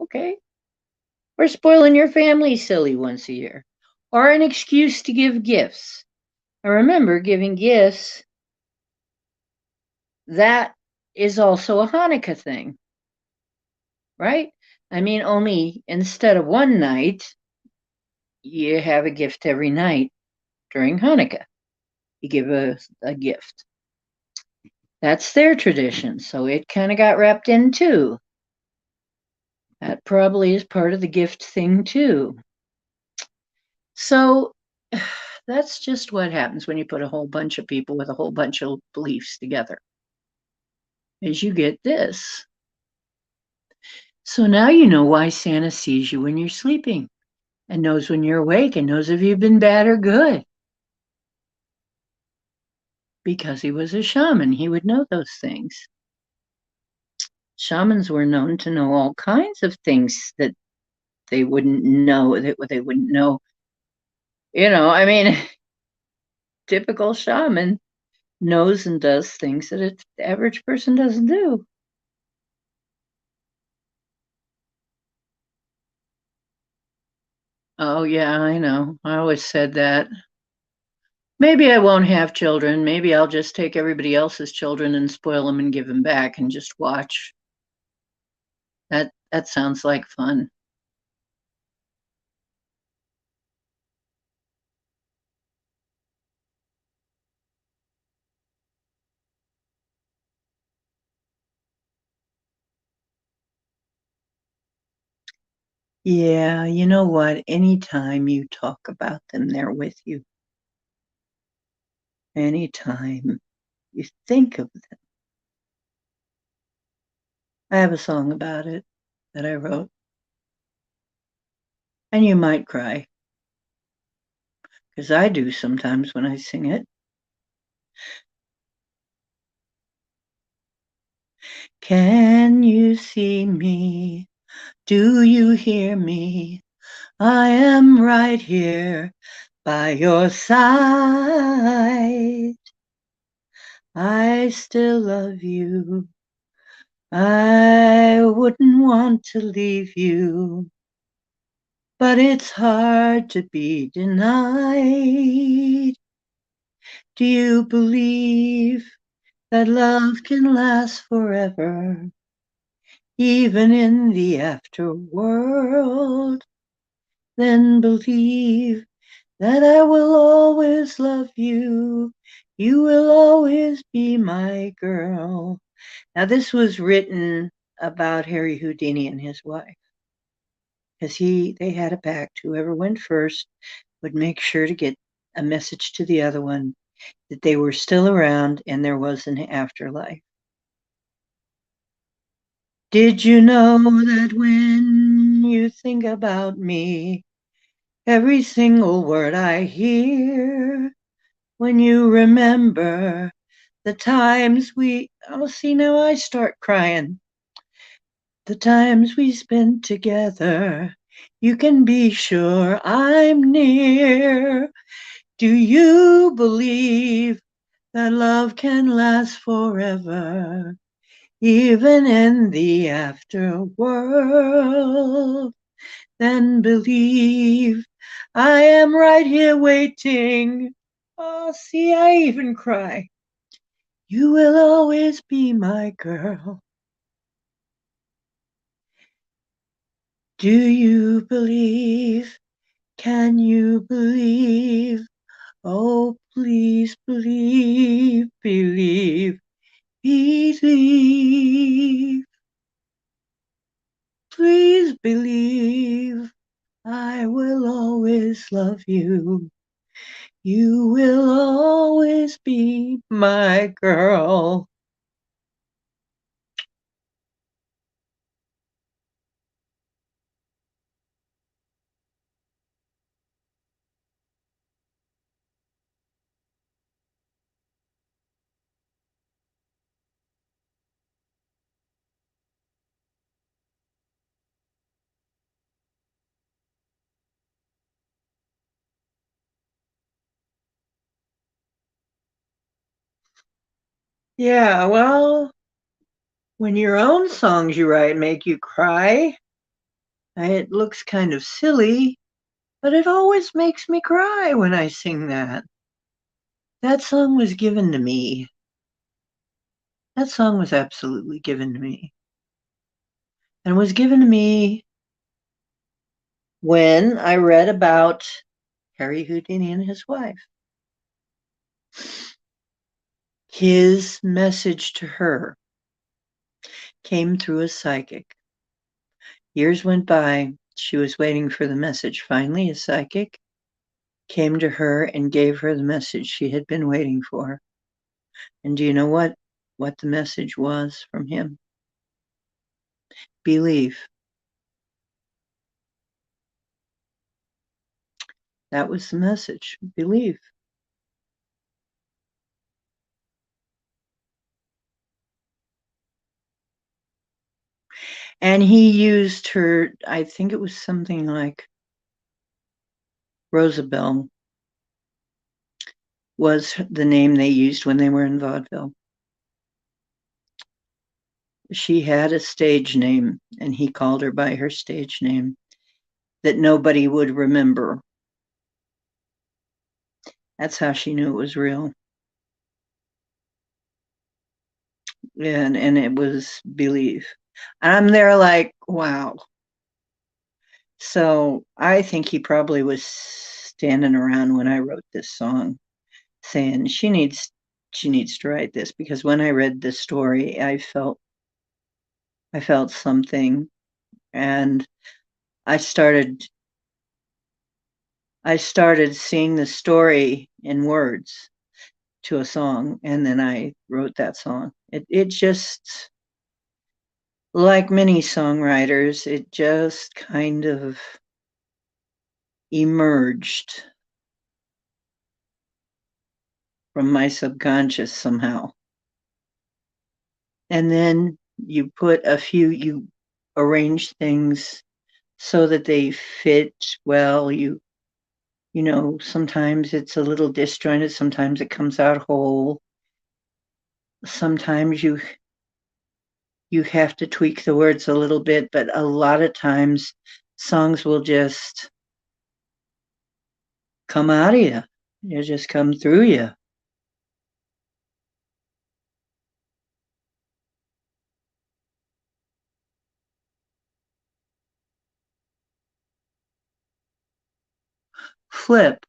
Okay. Or spoiling your family silly once a year. Or an excuse to give gifts. And remember, giving gifts, that is also a Hanukkah thing, right? I mean, only instead of one night, you have a gift every night during Hanukkah. You give a gift. That's their tradition, so it kind of got wrapped in too. That probably is part of the gift thing too. So that's just what happens when you put a whole bunch of people with a whole bunch of beliefs together. Is you get this. So now you know why Santa sees you when you're sleeping and knows when you're awake and knows if you've been bad or good. Because he was a shaman, he would know those things. Shamans were known to know all kinds of things that they wouldn't know, that they wouldn't know. I mean, typical shaman knows and does things that the average person doesn't do. Oh, yeah, I know. I always said that. Maybe I won't have children. Maybe I'll just take everybody else's children and spoil them and give them back and just watch. That sounds like fun. Yeah, you know what? Anytime you talk about them, they're with you. Anytime you think of them. I have a song about it that I wrote, and you might cry, because I do sometimes when I sing it. Can you see me? Do you hear me? I am right here by your side. I still love you. I wouldn't want to leave you. but it's hard to be denied. Do you believe that love can last forever, even in the afterworld? Then believe that I will always love you. You will always be my girl. Now, this was written about Harry Houdini and his wife, because they had a pact. Whoever went first would make sure to get a message to the other one that they were still around and there was an afterlife. Did you know that when you think about me, every single word I hear, when you remember the times see, now I start crying. The times we spent together, you can be sure I'm near. Do you believe that love can last forever, even in the afterworld? Then believe I am right here waiting. Oh, see, I even cry. You will always be my girl. Do you believe? Can you believe? Oh, please believe, believe, believe. Please believe I will always love you. You will always be my girl. Yeah, well, when your own songs you write make you cry, it looks kind of silly, but it always makes me cry when I sing that. That song was given to me. That song was absolutely given to me. And was given to me when I read about Harry Houdini and his wife. His message to her came through a psychic. Years went by. She was waiting for the message. Finally, a psychic came to her and gave her the message she had been waiting for. And do you know what the message was from him? Believe. That was the message. Believe. And he used her, I think it was something like Rosabelle was the name they used when they were in vaudeville. She had a stage name, and he called her by her stage name that nobody would remember. That's how she knew it was real. And it was Believe. And I'm there like, wow. So I think he probably was standing around when I wrote this song saying she needs to write this, because when I read this story, I felt something, and I started seeing the story in words to a song, and then I wrote that song. It just, like many songwriters, it just kind of emerged from my subconscious somehow. And then you arrange things so that they fit well. Sometimes it's a little disjointed, sometimes it comes out whole. Sometimes you have to tweak the words a little bit, but a lot of times songs will just come out of you. They'll just come through you. Flip.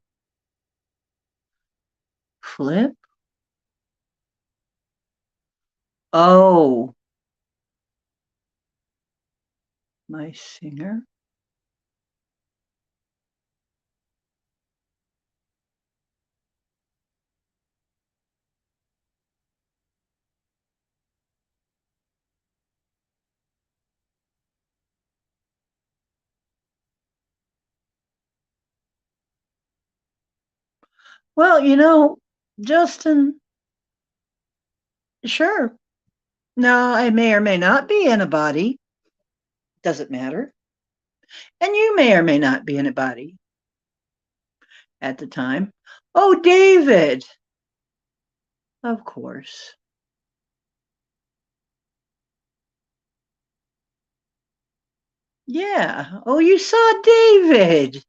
Flip? Oh, my singer. Well, Justin, sure. Now, I may or may not be in a body. Doesn't matter. And you may or may not be in a body at the time. Oh, David. Of course. Yeah. Oh, you saw David.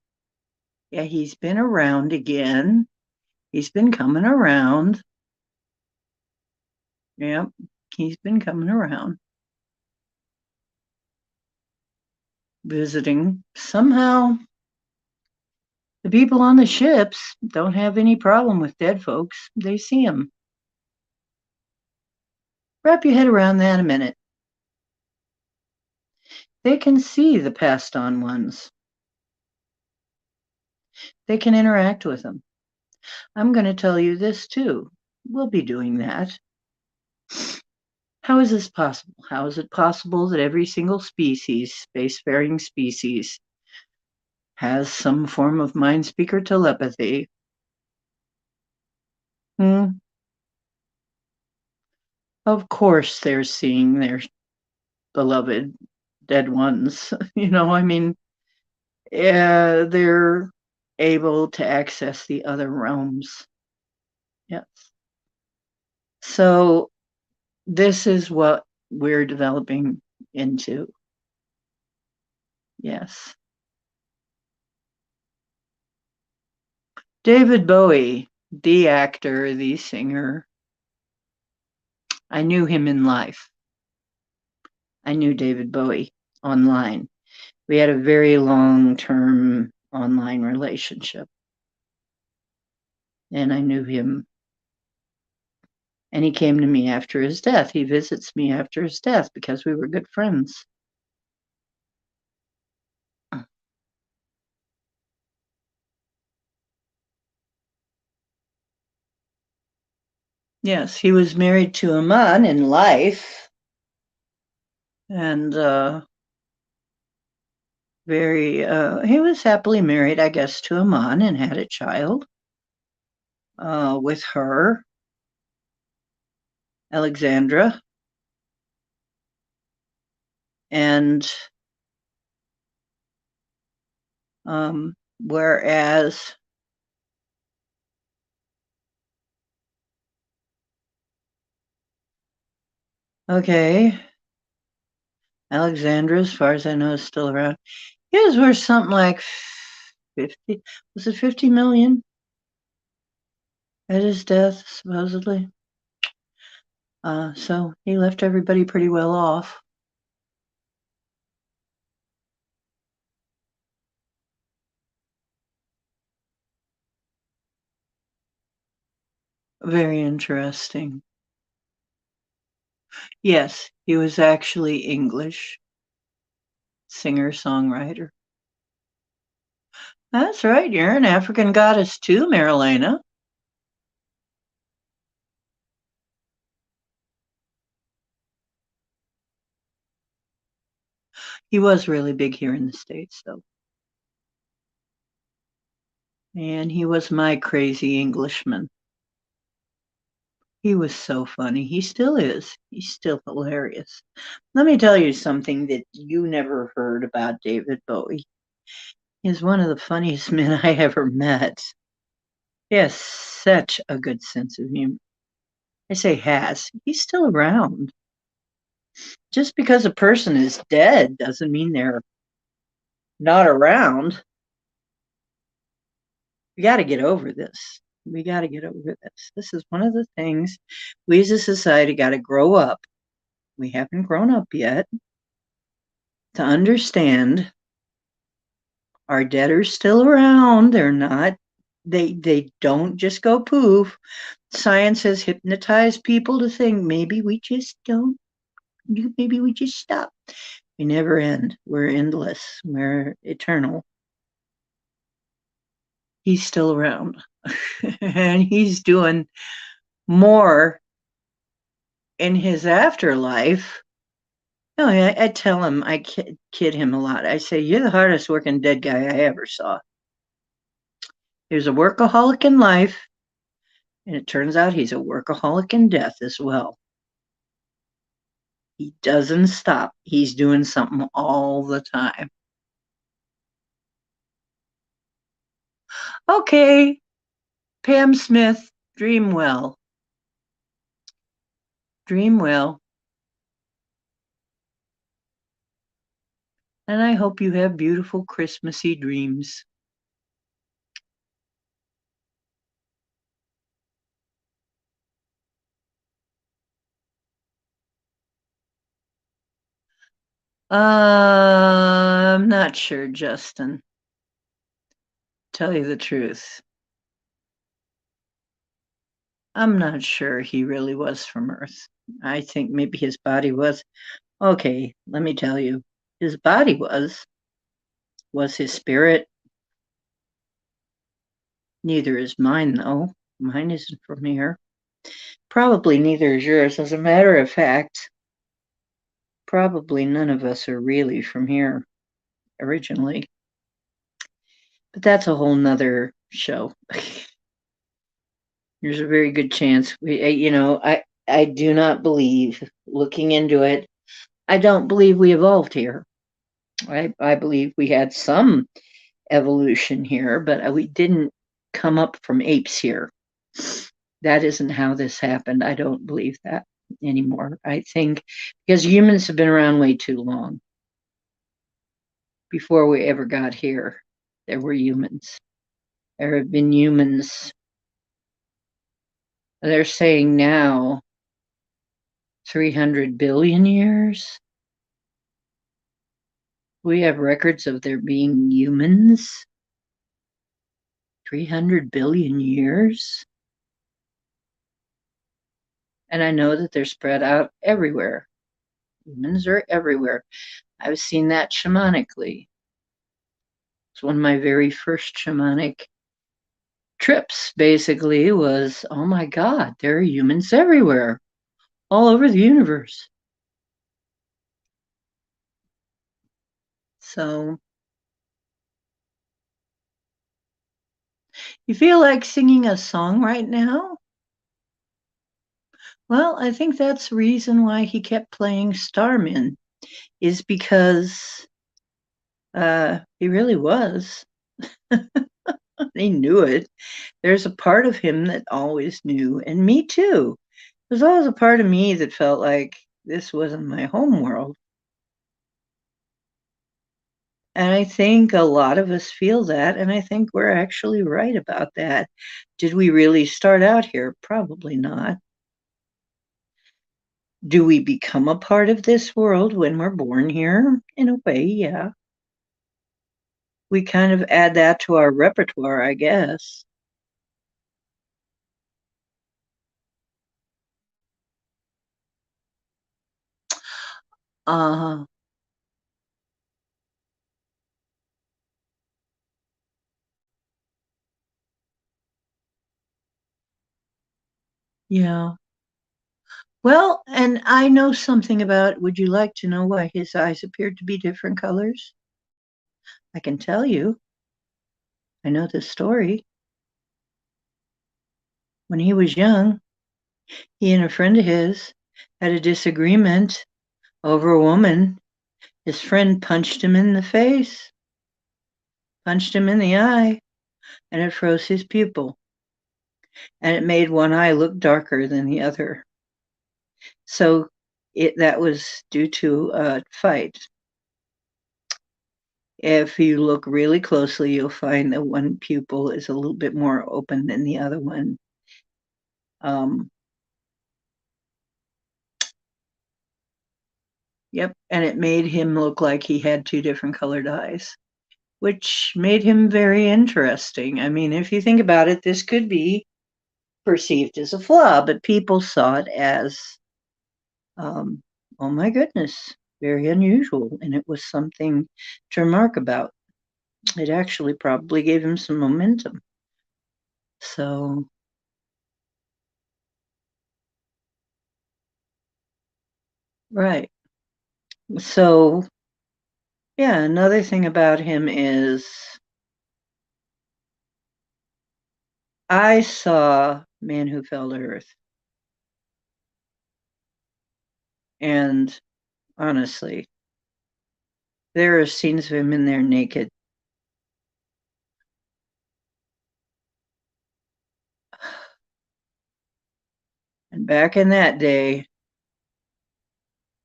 Yeah, he's been around again. He's been coming around. Yep. He's been coming around, visiting. Somehow, the people on the ships don't have any problem with dead folks. They see them. Wrap your head around that a minute. They can see the passed on ones. They can interact with them. I'm going to tell you this too. We'll be doing that. How is this possible? How is it possible that every single species, spacefaring species, has some form of mind speaker telepathy? Of course, they're seeing their beloved dead ones. I mean, they're able to access the other realms. Yes. So this is what we're developing into. Yes. David Bowie, the actor, the singer. I knew him in life. I knew David Bowie online. We had a very long-term online relationship. And I knew him. And he came to me after his death. He visits me after his death because we were good friends. Yes, he was married to a man in life, and he was happily married, I guess, to a man and had a child with her, Alexandra. And whereas okay, Alexandra, as far as I know, is still around. His worth something like 50, was it 50 million at his death, supposedly? So he left everybody pretty well off. Very interesting. Yes, he was actually English, singer-songwriter. That's right, you're an African goddess too, Marilena. He was really big here in the States, though. And he was my crazy Englishman. He was so funny. He still is. He's still hilarious. Let me tell you something that you never heard about David Bowie. He's one of the funniest men I ever met. He has such a good sense of humor. I say has. He's still around. Just because a person is dead doesn't mean they're not around. We got to get over this. We got to get over this. This is one of the things we as a society got to grow up. We haven't grown up yet to understand our dead are still around. They're not, they don't just go poof. Science has hypnotized people to think maybe we just don't, maybe we just stop. We never end. We're endless. We're eternal. He's still around and he's doing more in his afterlife. No, I tell him, I kid him a lot. I say, you're the hardest working dead guy I ever saw. There's a workaholic in life, and it turns out he's a workaholic in death as well. He doesn't stop. He's doing something all the time. Okay, Pam Smith, dream well. Dream well. And I hope you have beautiful Christmassy dreams. I'm not sure, Justin. Tell you the truth. I'm not sure he really was from Earth. I think maybe his body was. Okay, let me tell you. His body was his spirit. Neither is mine, though. Mine isn't from here. Probably neither is yours. As a matter of fact, probably none of us are really from here originally. But that's a whole nother show. There's a very good chance I do not believe, looking into it, I don't believe we evolved here. I believe we had some evolution here, but we didn't come up from apes here. That isn't how this happened. I don't believe that anymore. I think because humans have been around way too long. Before we ever got here, there were humans. There have been humans. They're saying now 300 billion years. We have records of there being humans 300 billion years. And I know that they're spread out everywhere. Humans are everywhere. I've seen that shamanically. It's one of my very first shamanic trips, basically, was, oh my God, there are humans everywhere, all over the universe. So, you feel like singing a song right now? Well, I think that's the reason why he kept playing Starman, is because he really was. He knew it. There's a part of him that always knew, and me too. There's always a part of me that felt like this wasn't my home world. And I think a lot of us feel that, and I think we're actually right about that. Did we really start out here? Probably not. Do we become a part of this world when we're born here? In a way, yeah. We kind of add that to our repertoire, I guess. Uh, yeah. Well, and I know something about, would you like to know why his eyes appeared to be different colors? I can tell you. I know this story. When he was young, he and a friend of his had a disagreement over a woman. His friend punched him in the face, punched him in the eye, and it froze his pupil. And it made one eye look darker than the other. So that was due to a fight. If you look really closely, you'll find that one pupil is a little bit more open than the other one. Yep, and it made him look like he had two different colored eyes, which made him very interesting. I mean, if you think about it, this could be perceived as a flaw, but people saw it as, oh my goodness, very unusual, and it was something to remark about. It actually probably gave him some momentum. So, right. So, yeah, another thing about him is I saw Man Who Fell to Earth. And honestly, there are scenes of him in there naked. And back in that day,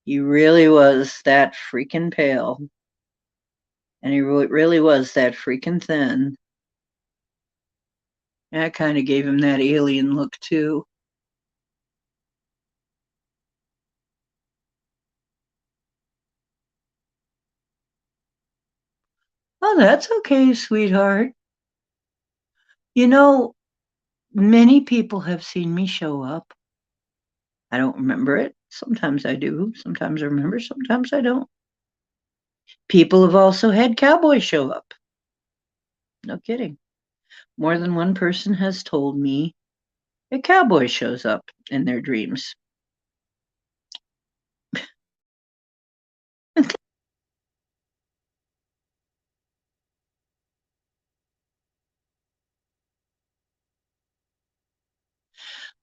he really was that freaking pale. And he really was that freaking thin. That kind of gave him that alien look, too. Oh, that's okay, sweetheart. You know, many people have seen me show up. I don't remember it. Sometimes I do. Sometimes I remember. Sometimes I don't. People have also had Cowboy show up. No kidding. More than one person has told me a cowboy shows up in their dreams.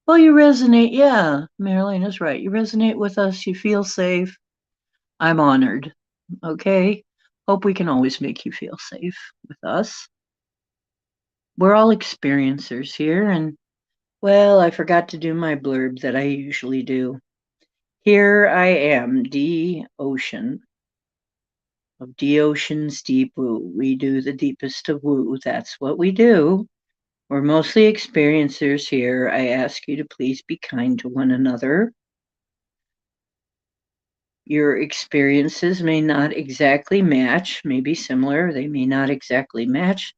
Well, you resonate. Yeah, Marilyn is right. You resonate with us. You feel safe. I'm honored. Okay. Hope we can always make you feel safe with us. We're all experiencers here. And, well, I forgot to do my blurb that I usually do. Here I am, D Ocean. Of D Ocean's deep woo. We do the deepest of woo. That's what we do. We're mostly experiencers here. I ask you to please be kind to one another. Your experiences may not exactly match, may be similar, they may not exactly match.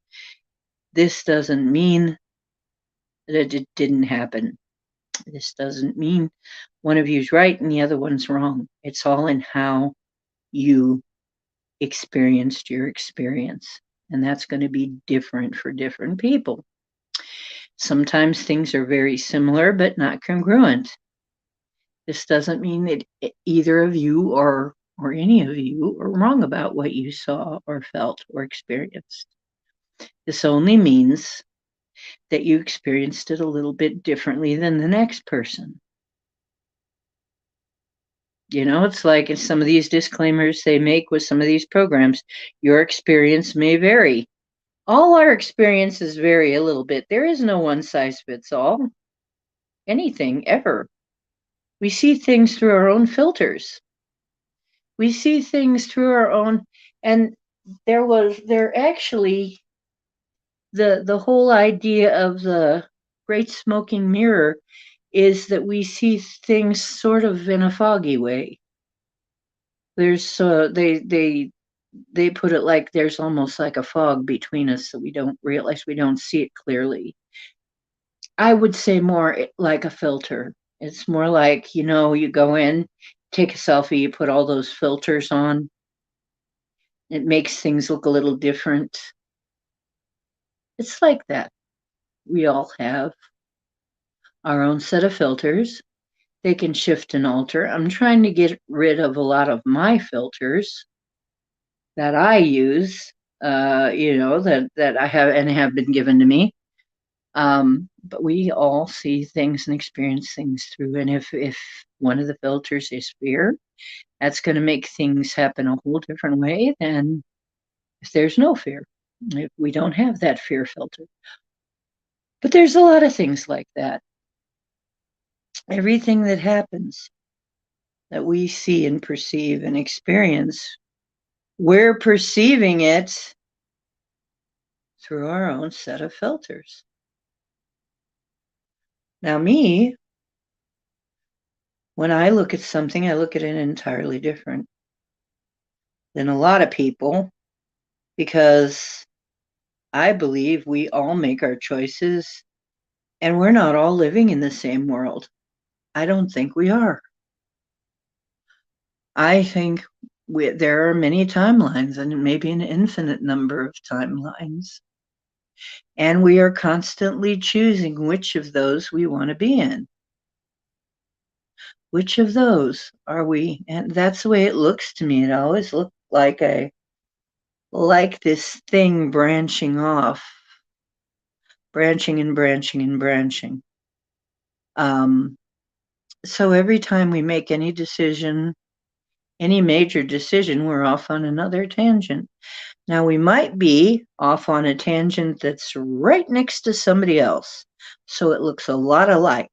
This doesn't mean that it didn't happen. This doesn't mean one of you's right and the other one's wrong. It's all in how you experienced your experience. And that's going to be different for different people. Sometimes things are very similar but not congruent. This doesn't mean that either of you or any of you are wrong about what you saw or felt or experienced. This only means that you experienced it a little bit differently than the next person. You know, it's like in some of these disclaimers they make with some of these programs, your experience may vary. All our experiences vary a little bit. There is no one size fits all, anything ever. We see things through our own filters. We see things through our own, and there actually the whole idea of the great smoking mirror is that we see things sort of in a foggy way. There's they put it like there's almost like a fog between us that we don't realize, we don't see it clearly. I would say more like a filter. It's more like, you know, you go in, take a selfie, you put all those filters on. It makes things look a little different. It's like that. We all have our own set of filters. They can shift and alter. I'm trying to get rid of a lot of my filters that I use, that I have and have been given to me. But we all see things and experience things through. And if one of the filters is fear, that's going to make things happen a whole different way than if there's no fear, if we don't have that fear filter. But there's a lot of things like that. Everything that happens that we see and perceive and experience We're perceiving it through our own set of filters. Now, me, when I look at something, I look at it entirely different than a lot of people because I believe we all make our choices and we're not all living in the same world. I don't think we are. I think there are many timelines and maybe an infinite number of timelines. And we are constantly choosing which of those we want to be in. Which of those are we? And that's the way it looks to me. It always looked like this thing branching off, branching and branching and branching. So every time we make any decision, any major decision, we're off on another tangent. Now, we might be off on a tangent that's right next to somebody else, so it looks a lot alike,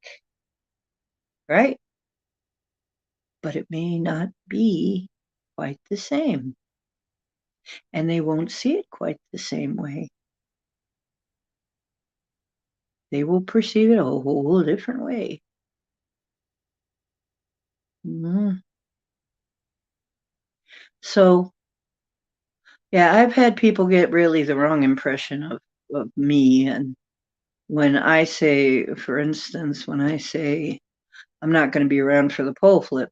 right? But it may not be quite the same, and they won't see it quite the same way. They will perceive it a whole different way. So, yeah, I've had people get really the wrong impression of me. And when I say, for instance, when I say I'm not going to be around for the pole flip,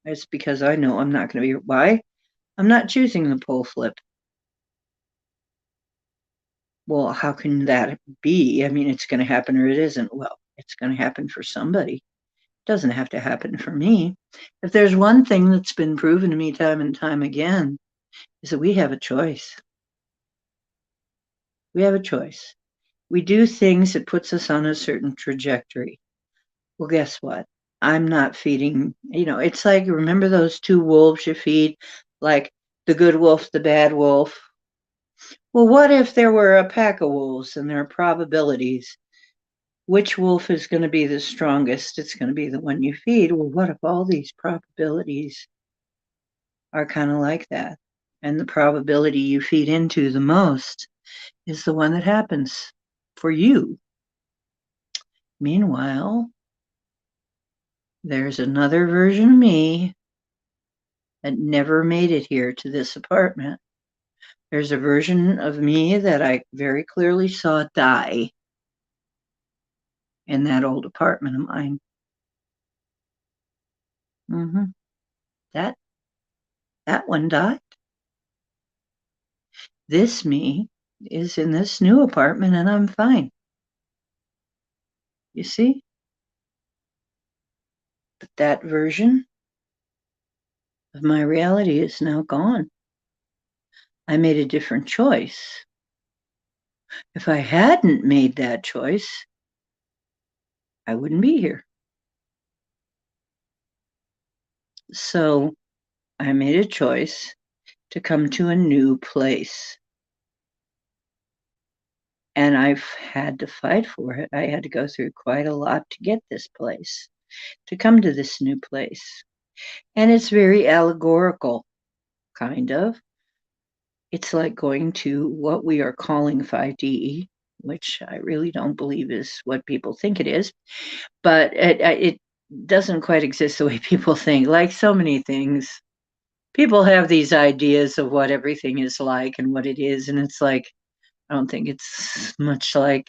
it's because I know I'm not going to be. Why? I'm not choosing the pole flip. Well, how can that be? I mean, it's going to happen or it isn't. Well, it's going to happen for somebody. It doesn't have to happen for me. If there's one thing that's been proven to me time and time again, is that we have a choice. We have a choice. We do things that puts us on a certain trajectory. Well, guess what? I'm not feeding, it's like, remember those two wolves you feed, like the good wolf, the bad wolf? Well, what if there were a pack of wolves and there are probabilities? Which wolf is going to be the strongest? It's going to be the one you feed. Well, what if all these probabilities are kind of like that? And the probability you feed into the most is the one that happens for you. Meanwhile, there's another version of me that never made it here to this apartment. There's a version of me that I very clearly saw die in that old apartment of mine. That one died. This me is in this new apartment and I'm fine. You see? But that version of my reality is now gone. I made a different choice. If I hadn't made that choice, I wouldn't be here. So I made a choice to come to a new place. And I've had to fight for it. I had to go through quite a lot to get this place, to come to this new place. And it's very allegorical, kind of. It's like going to what we are calling 5D, which I really don't believe is what people think it is. But it doesn't quite exist the way people think. Like so many things, people have these ideas of what everything is like and what it is. And it's like, I don't think it's much like,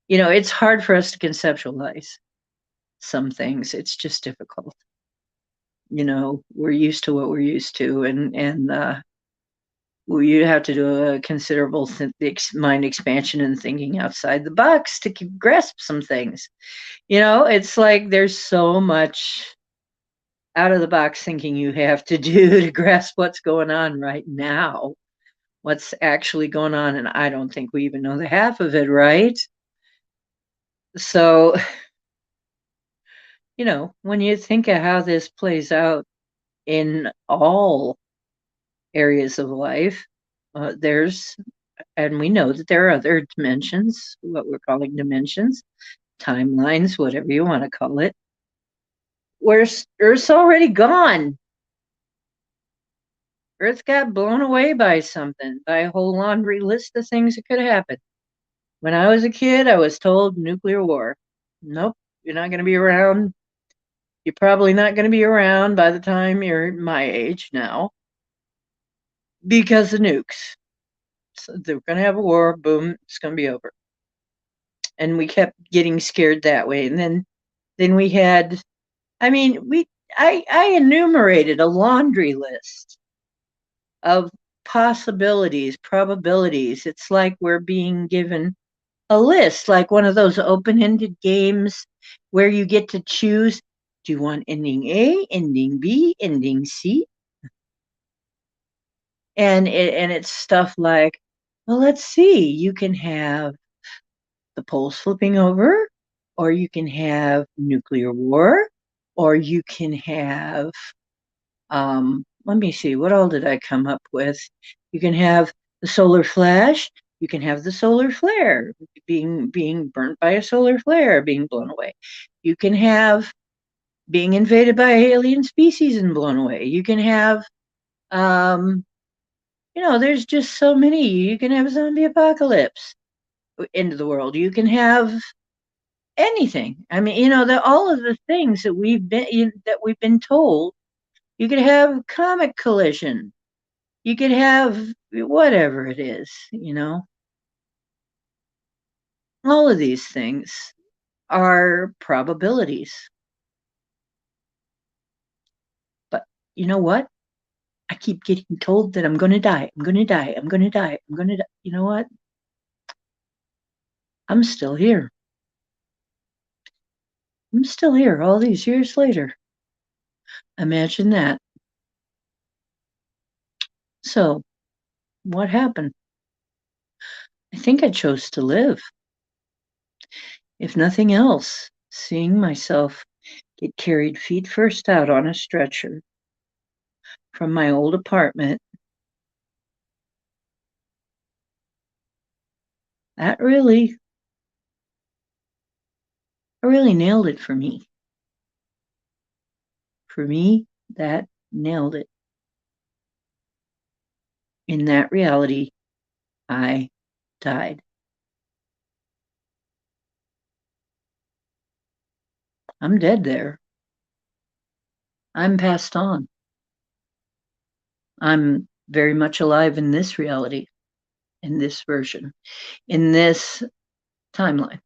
it's hard for us to conceptualize some things. It's just difficult. We're used to what we're used to, and you have to do a considerable mind expansion and thinking outside the box to grasp some things. It's like there's so much out of the box thinking you have to do to grasp what's going on right now, what's actually going on, and I don't think we even know the half of it, right? So, when you think of how this plays out in all areas of life, and we know that there are other dimensions, what we're calling dimensions, timelines, whatever you want to call it, where Earth's already gone. Earth got blown away by something, by a whole laundry list of things that could happen. When I was a kid, I was told nuclear war. Nope, you're not going to be around. You're probably not going to be around by the time you're my age now because of nukes. So they're going to have a war, boom, it's going to be over. And we kept getting scared that way. And then we had, I enumerated a laundry list of possibilities, probabilities. It's like we're being given a list, like one of those open-ended games where you get to choose, do you want ending A, ending B, ending C? And it's stuff like, well, let's see, you can have the poles flipping over, or you can have nuclear war, or you can have, let me see, what all did I come up with? You can have the solar flash, you can have the solar flare, being burnt by a solar flare, being blown away. You can have being invaded by alien species and blown away. You can have, there's just so many. You can have zombie apocalypse into the world. You can have anything. I mean, all of the things that we've been told. You could have comet collision. You could have whatever it is. All of these things are probabilities. But you know what? I keep getting told that I'm going to die. I'm going to die. I'm going to die. I'm going to die. You know what? I'm still here. I'm still here all these years later. Imagine that. So, what happened? I think I chose to live. If nothing else, seeing myself get carried feet first out on a stretcher from my old apartment, that really nailed it for me. For me, that nailed it. In that reality, I died. I'm dead there. I'm passed on. I'm very much alive in this reality, in this version, in this timeline,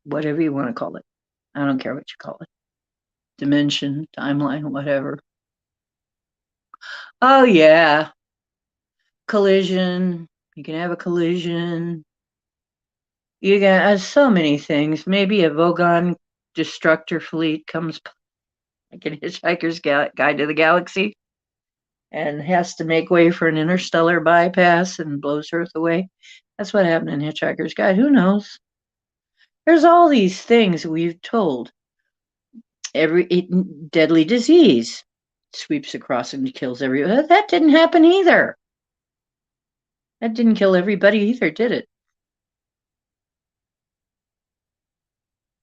whatever you want to call it. I don't care what you call it. Dimension, timeline, whatever. Oh, yeah. Collision. You can have a collision. You got so many things. Maybe a Vogon destructor fleet comes like in Hitchhiker's Guide to the Galaxy and has to make way for an interstellar bypass and blows Earth away. That's what happened in Hitchhiker's Guide. Who knows? There's all these things we've told. Every deadly disease sweeps across and kills everyone. That didn't happen either. That didn't kill everybody either, did it?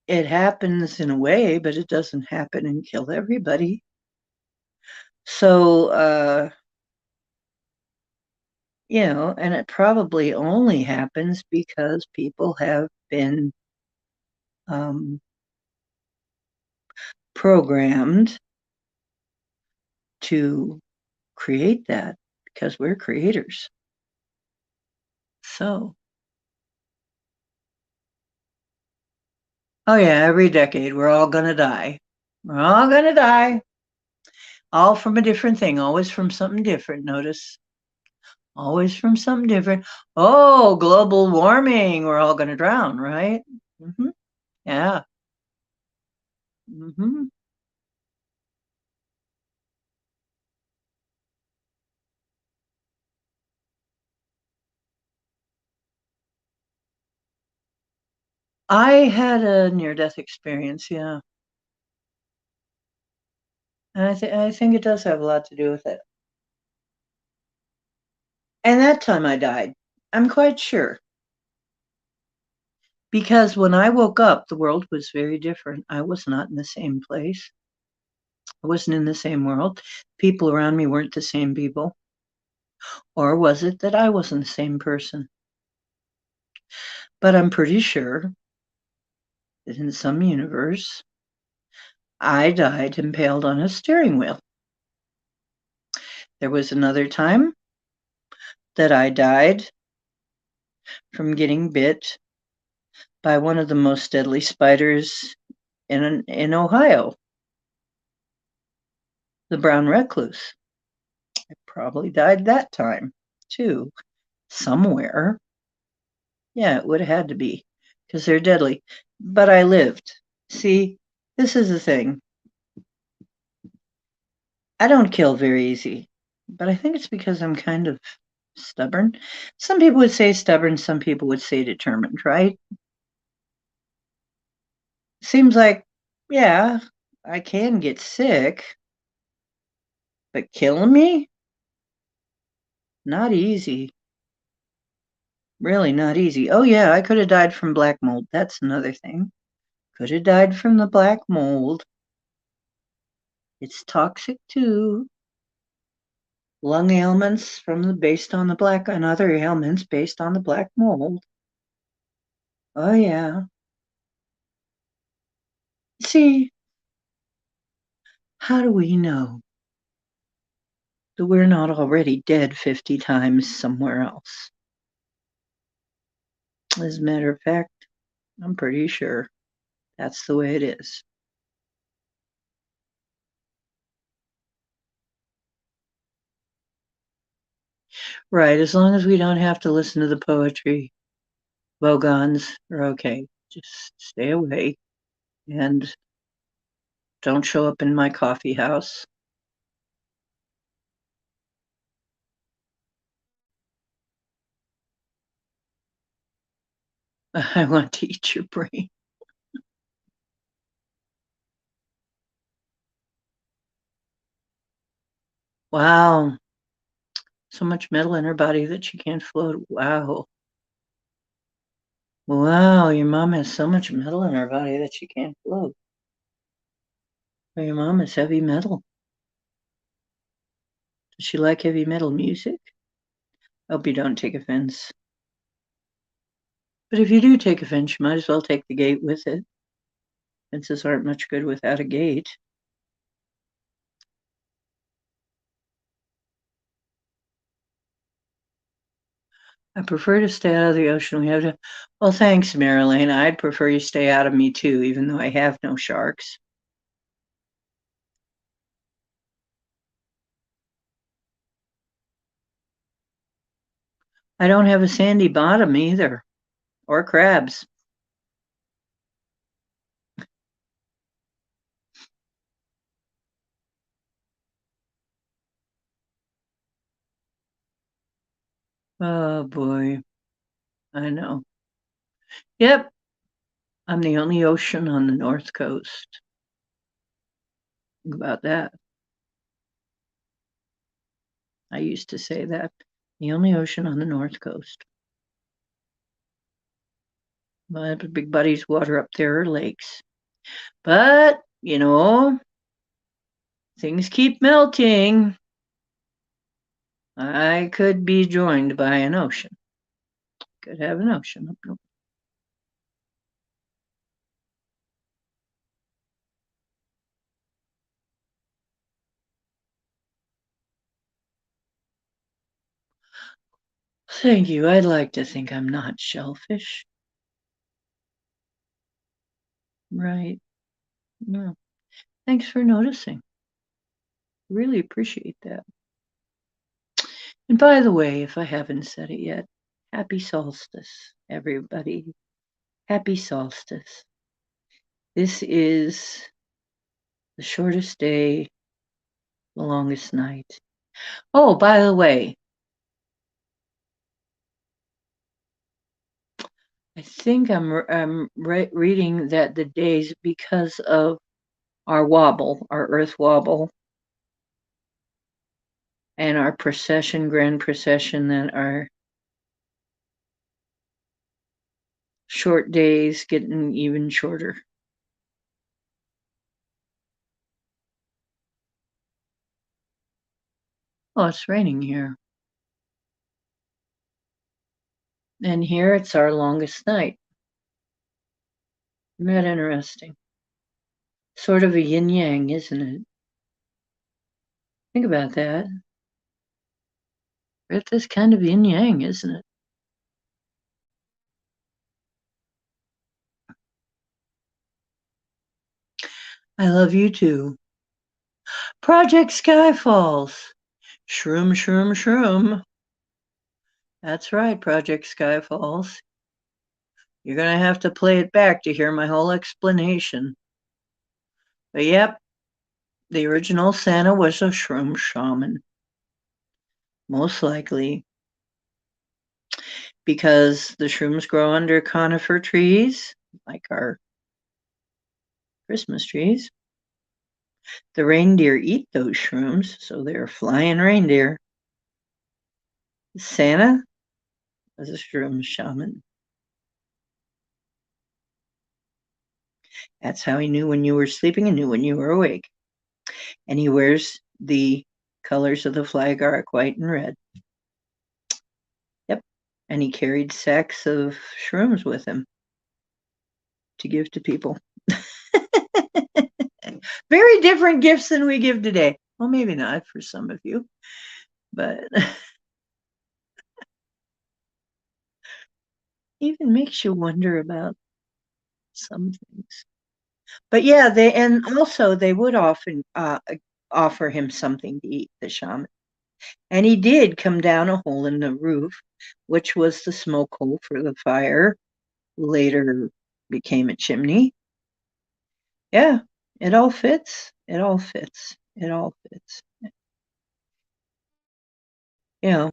It happens in a way, but it doesn't happen and kill everybody. So, and it probably only happens because people have been programmed to create that because we're creators. So, oh yeah, every decade we're all going to die. We're all going to die. All from a different thing, always from something different. Notice, always from something different. Oh, global warming, we're all going to drown, right? Mm-hmm. Yeah. Mm-hmm. I had a near-death experience, yeah. And I think it does have a lot to do with it. And that time I died. I'm quite sure. Because when I woke up, the world was very different. I was not in the same place. I wasn't in the same world. People around me weren't the same people. Or was it that I wasn't the same person? But I'm pretty sure that in some universe, I died impaled on a steering wheel. There was another time that I died from getting bit by one of the most deadly spiders in Ohio, the brown recluse. I probably died that time too, somewhere. Yeah, it would have had to be because they're deadly. But I lived. See, this is the thing. I don't kill very easy, but I think it's because I'm kind of stubborn. Some people would say stubborn, some people would say determined, right? Seems like, yeah, I can get sick, but killing me? Not easy. Really not easy. Oh, yeah, I could have died from black mold. That's another thing. Could have died from the black mold. It's toxic too. Lung ailments based on the black and other ailments based on the black mold. Oh, yeah. See, how do we know that we're not already dead 50 times somewhere else? As a matter of fact, I'm pretty sure that's the way it is. Right, as long as we don't have to listen to the poetry, bogans are okay. Just stay away and don't show up in my coffee house. I want to eat your brain. Wow. So much metal in her body that she can't float. Wow. Wow, your mom has so much metal in her body that she can't float. Well, your mom is heavy metal. Does she like heavy metal music? Hope you don't take offense. But if you do take offense, you might as well take the gate with it. Fences aren't much good without a gate. I prefer to stay out of the ocean. Well, thanks, Marilyn. I'd prefer you stay out of me too, even though I have no sharks. I don't have a sandy bottom either, or crabs. Oh boy, I know. Yep, I'm the only ocean on the North Coast. Think about that. I used to say that. The only ocean on the North Coast. My big buddy's water up there are lakes. But, things keep melting. I could be joined by an ocean. Could have an ocean up north. Thank you. I'd like to think I'm not shellfish. Right. No. Thanks for noticing. Really appreciate that. And by the way, if I haven't said it yet, happy solstice, everybody. Happy solstice. This is the shortest day, the longest night. Oh, by the way, I think I'm reading that the days, because of our wobble, our Earth wobble, and our grand procession, that our short days getting even shorter. Oh, it's raining here. And here it's our longest night. Isn't that interesting? Sort of a yin yang, isn't it? Think about that. It's this kind of yin yang, isn't it? I love you too. Project Skyfalls. Shroom, shroom, shroom. That's right, Project Skyfalls. You're going to have to play it back to hear my whole explanation. But yep, the original Santa was a Shroom Shaman. Most likely because the shrooms grow under conifer trees, like our Christmas trees. The reindeer eat those shrooms, so they're flying reindeer. Santa was a shroom shaman. That's how he knew when you were sleeping and knew when you were awake. And he wears the colors of the flag, agaric, white and red. Yep. And he carried sacks of shrooms with him to give to people. Very different gifts than we give today. Well, maybe not for some of you, but even makes you wonder about some things. But yeah, they would often offer him something to eat, the shaman. And he did come down a hole in the roof, which was the smoke hole for the fire, later became a chimney. Yeah, it all fits. It all fits. It all fits. You know,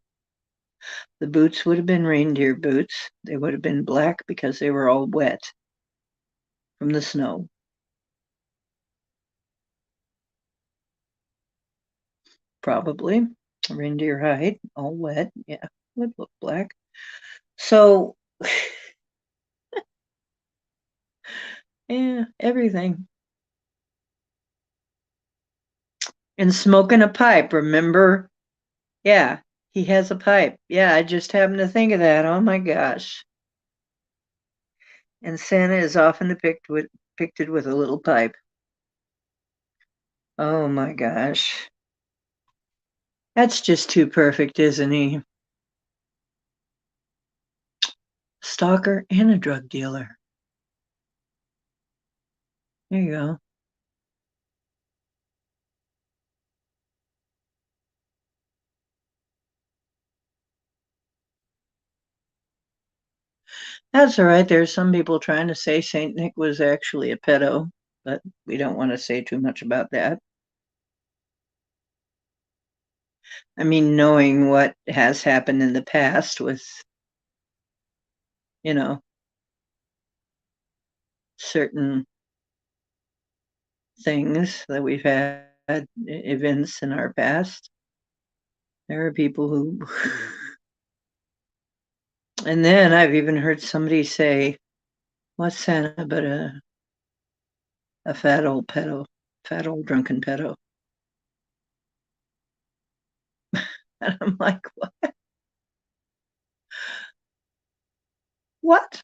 the boots would have been reindeer boots. They would have been black because they were all wet from the snow. Probably. Reindeer hide, all wet. Yeah, would look black. So, yeah, everything. And smoking a pipe, remember? Yeah, he has a pipe. Yeah, I just happened to think of that. Oh my gosh. And Santa is often depicted with a little pipe. Oh my gosh. That's just too perfect, isn't he? Stalker and a drug dealer. There you go. That's all right. There's some people trying to say Saint Nick was actually a pedo, but we don't want to say too much about that. I mean, knowing what has happened in the past with, you know, certain things that we've had, events in our past. There are people who, and then I've even heard somebody say, "What's Santa but a fat old pedo, fat old drunken pedo?" And I'm like, "What? What?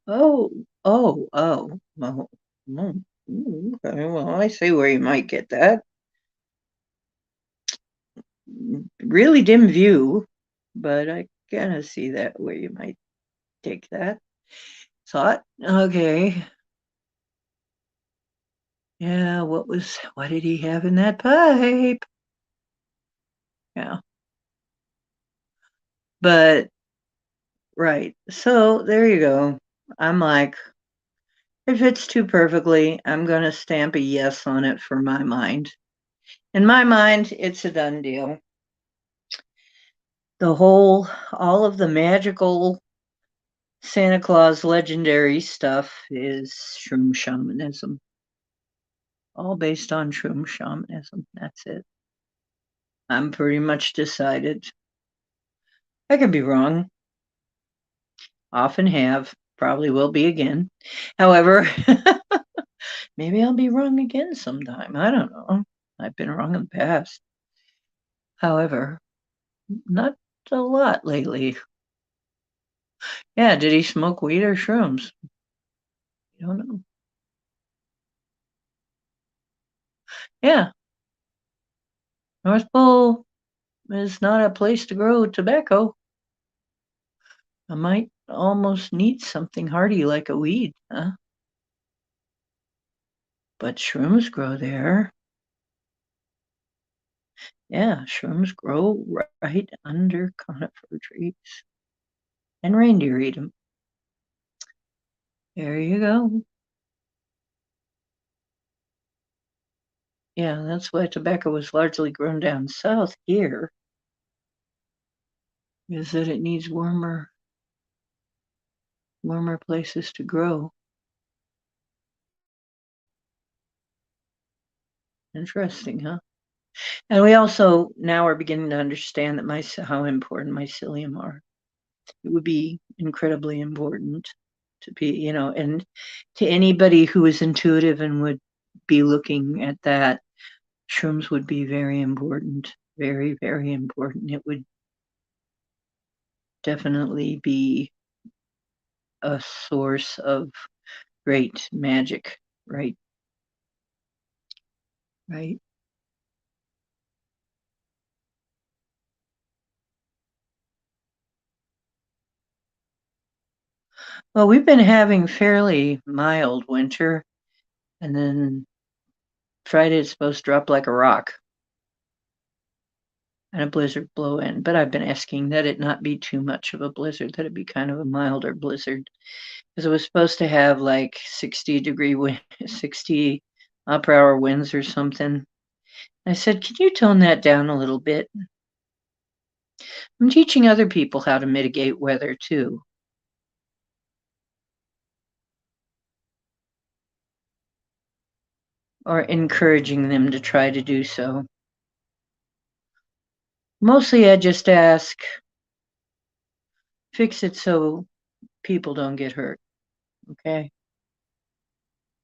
Oh, oh, oh, well, okay, well, I see where you might get that. Really dim view, but I kind of see that where you might take that thought. Okay. Yeah, what did he have in that pipe? Yeah. But right. So there you go. I'm like, if it's too perfectly, I'm gonna stamp a yes on it for my mind. In my mind, it's a done deal. All of the magical Santa Claus legendary stuff is Shroom Shamanism. All based on Shroom Shamanism. That's it. I'm pretty much decided. I could be wrong. Often have. Probably will be again. However, maybe I'll be wrong again sometime. I don't know. I've been wrong in the past. However, not a lot lately. Yeah, did he smoke weed or shrooms? You don't know. Yeah, North Pole is not a place to grow tobacco. I might almost need something hardy like a weed, huh? But shrooms grow there. Yeah, shrooms grow right under conifer trees. And reindeer eat them. There you go. Yeah, that's why tobacco was largely grown down south here, is that it needs warmer places to grow. Interesting, huh? And we also now are beginning to understand that how important mycelium are. It would be incredibly important to be, and to anybody who is intuitive and would be looking at that, shrooms would be very important, very, very important. It would definitely be a source of great magic, right? Right. Well, we've been having fairly mild winter, and then Friday it's supposed to drop like a rock and a blizzard blow in. But I've been asking that it not be too much of a blizzard, that it be kind of a milder blizzard. Because it was supposed to have like 60-degree wind, 60 per hour winds or something. I said, can you tone that down a little bit? I'm teaching other people how to mitigate weather too, or encouraging them to try to do so. Mostly I just ask, fix it so people don't get hurt, okay?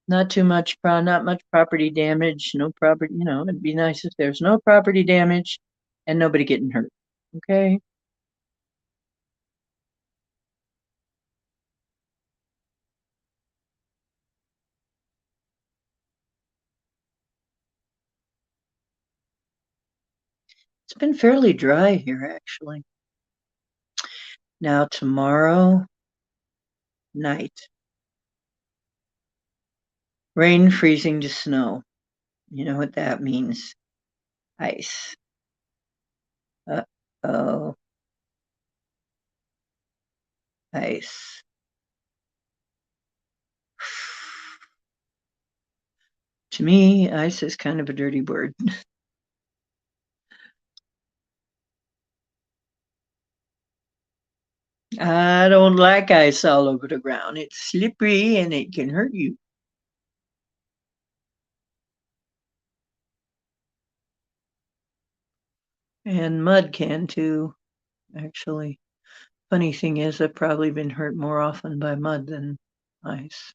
Not much property damage, no property, it'd be nice if there's no property damage and nobody getting hurt, okay? It's been fairly dry here, actually. Now, tomorrow night, rain freezing to snow. You know what that means? Ice. Uh-oh, ice. To me, ice is kind of a dirty word. I don't like ice all over the ground. It's slippery and it can hurt you. And mud can too, actually. Funny thing is, I've probably been hurt more often by mud than ice.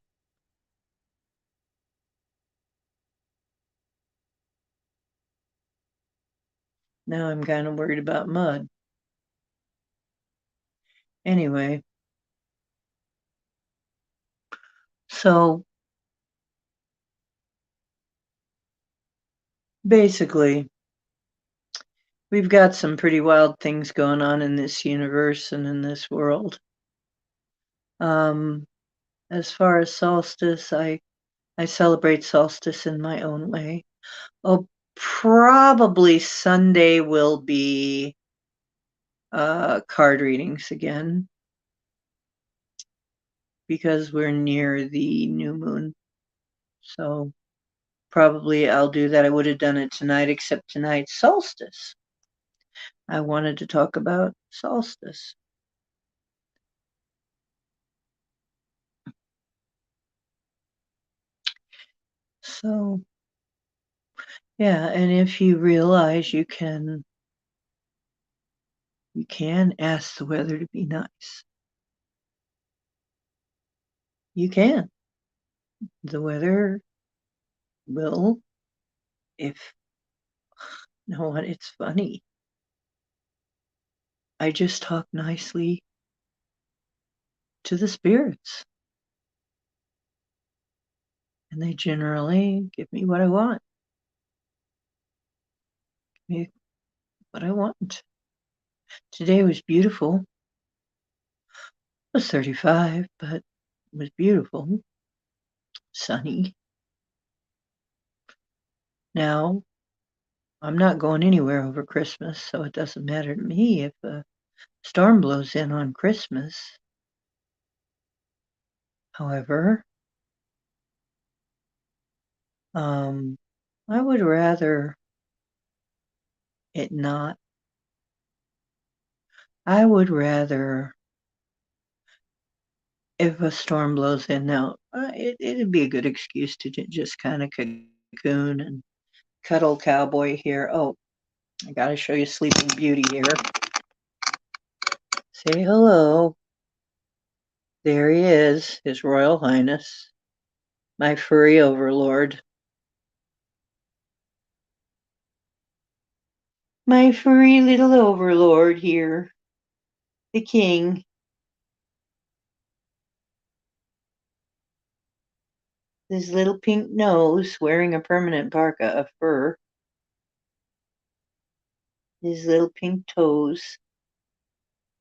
Now I'm kind of worried about mud. Anyway, so basically, we've got some pretty wild things going on in this universe and in this world. Um, as far as solstice, I celebrate solstice in my own way. Oh, probably Sunday will be card readings again because we're near the new moon. So probably I'll do that. I would have done it tonight, except tonight's solstice. I wanted to talk about solstice. So, yeah, and if you realize you can ask the weather to be nice. You can. The weather will, if, no, what, it's funny. I just talk nicely to the spirits. And they generally give me what I want. Give me what I want. Today was beautiful. It was 35, but it was beautiful. Sunny. Now, I'm not going anywhere over Christmas, so it doesn't matter to me if a storm blows in on Christmas. However, I would rather it not. I would rather if a storm blows in now, it'd be a good excuse to just kind of cocoon and cuddle Cowboy here. Oh, I got to show you Sleeping Beauty here. Say hello. There he is, His Royal Highness, my furry overlord. My furry little overlord here, the king. His little pink nose, wearing a permanent parka of fur. His little pink toes.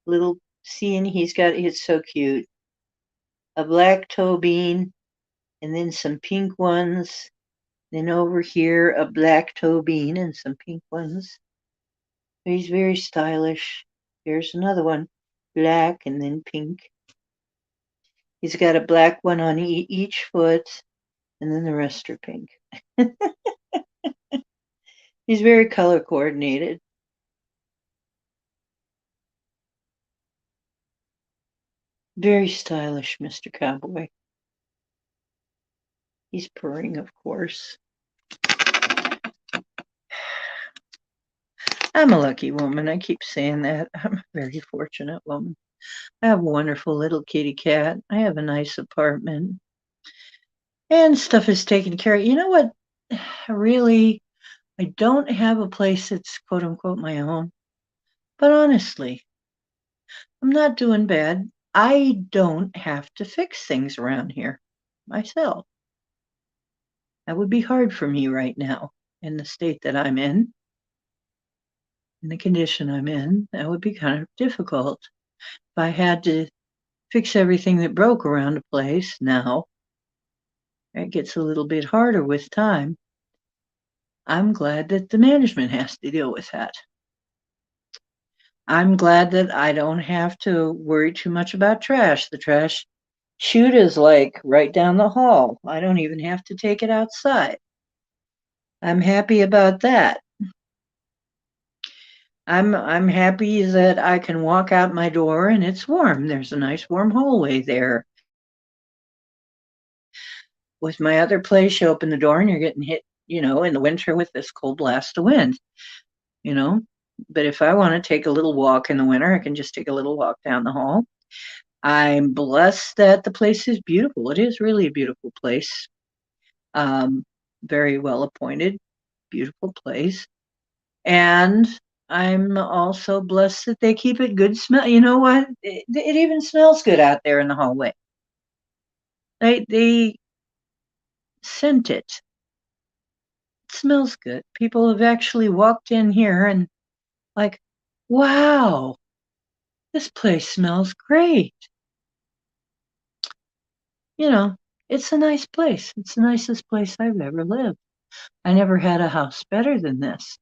Little, seeing it's so cute. A black toe bean, and then some pink ones. Then over here, a black toe bean and some pink ones. He's very stylish. Here's another one, black and then pink. He's got a black one on each foot, and then the rest are pink. He's very color coordinated. Very stylish, Mr. Cowboy. He's purring, of course. I'm a lucky woman. I keep saying that. I'm a very fortunate woman. I have a wonderful little kitty cat. I have a nice apartment. And stuff is taken care of. You know what? Really, I don't have a place that's quote unquote my own. But honestly, I'm not doing bad. I don't have to fix things around here myself. That would be hard for me right now in the state that I'm in the condition I'm in. That would be kind of difficult. If I had to fix everything that broke around a place now, it gets a little bit harder with time. I'm glad that the management has to deal with that. I'm glad that I don't have to worry too much about trash. The trash chute is like right down the hall. I don't even have to take it outside. I'm happy about that. I'm happy that I can walk out my door and it's warm. There's a nice warm hallway there. With my other place, you open the door and you're getting hit, in the winter with this cold blast of wind, But if I want to take a little walk in the winter, I can just take a little walk down the hall. I'm blessed that the place is beautiful. It is really a beautiful place. Very well appointed, beautiful place. And I'm also blessed that they keep it good smell. You know what? It even smells good out there in the hallway. They scent it. It smells good. People have actually walked in here and like, wow, this place smells great. It's a nice place. It's the nicest place I've ever lived. I never had a house better than this.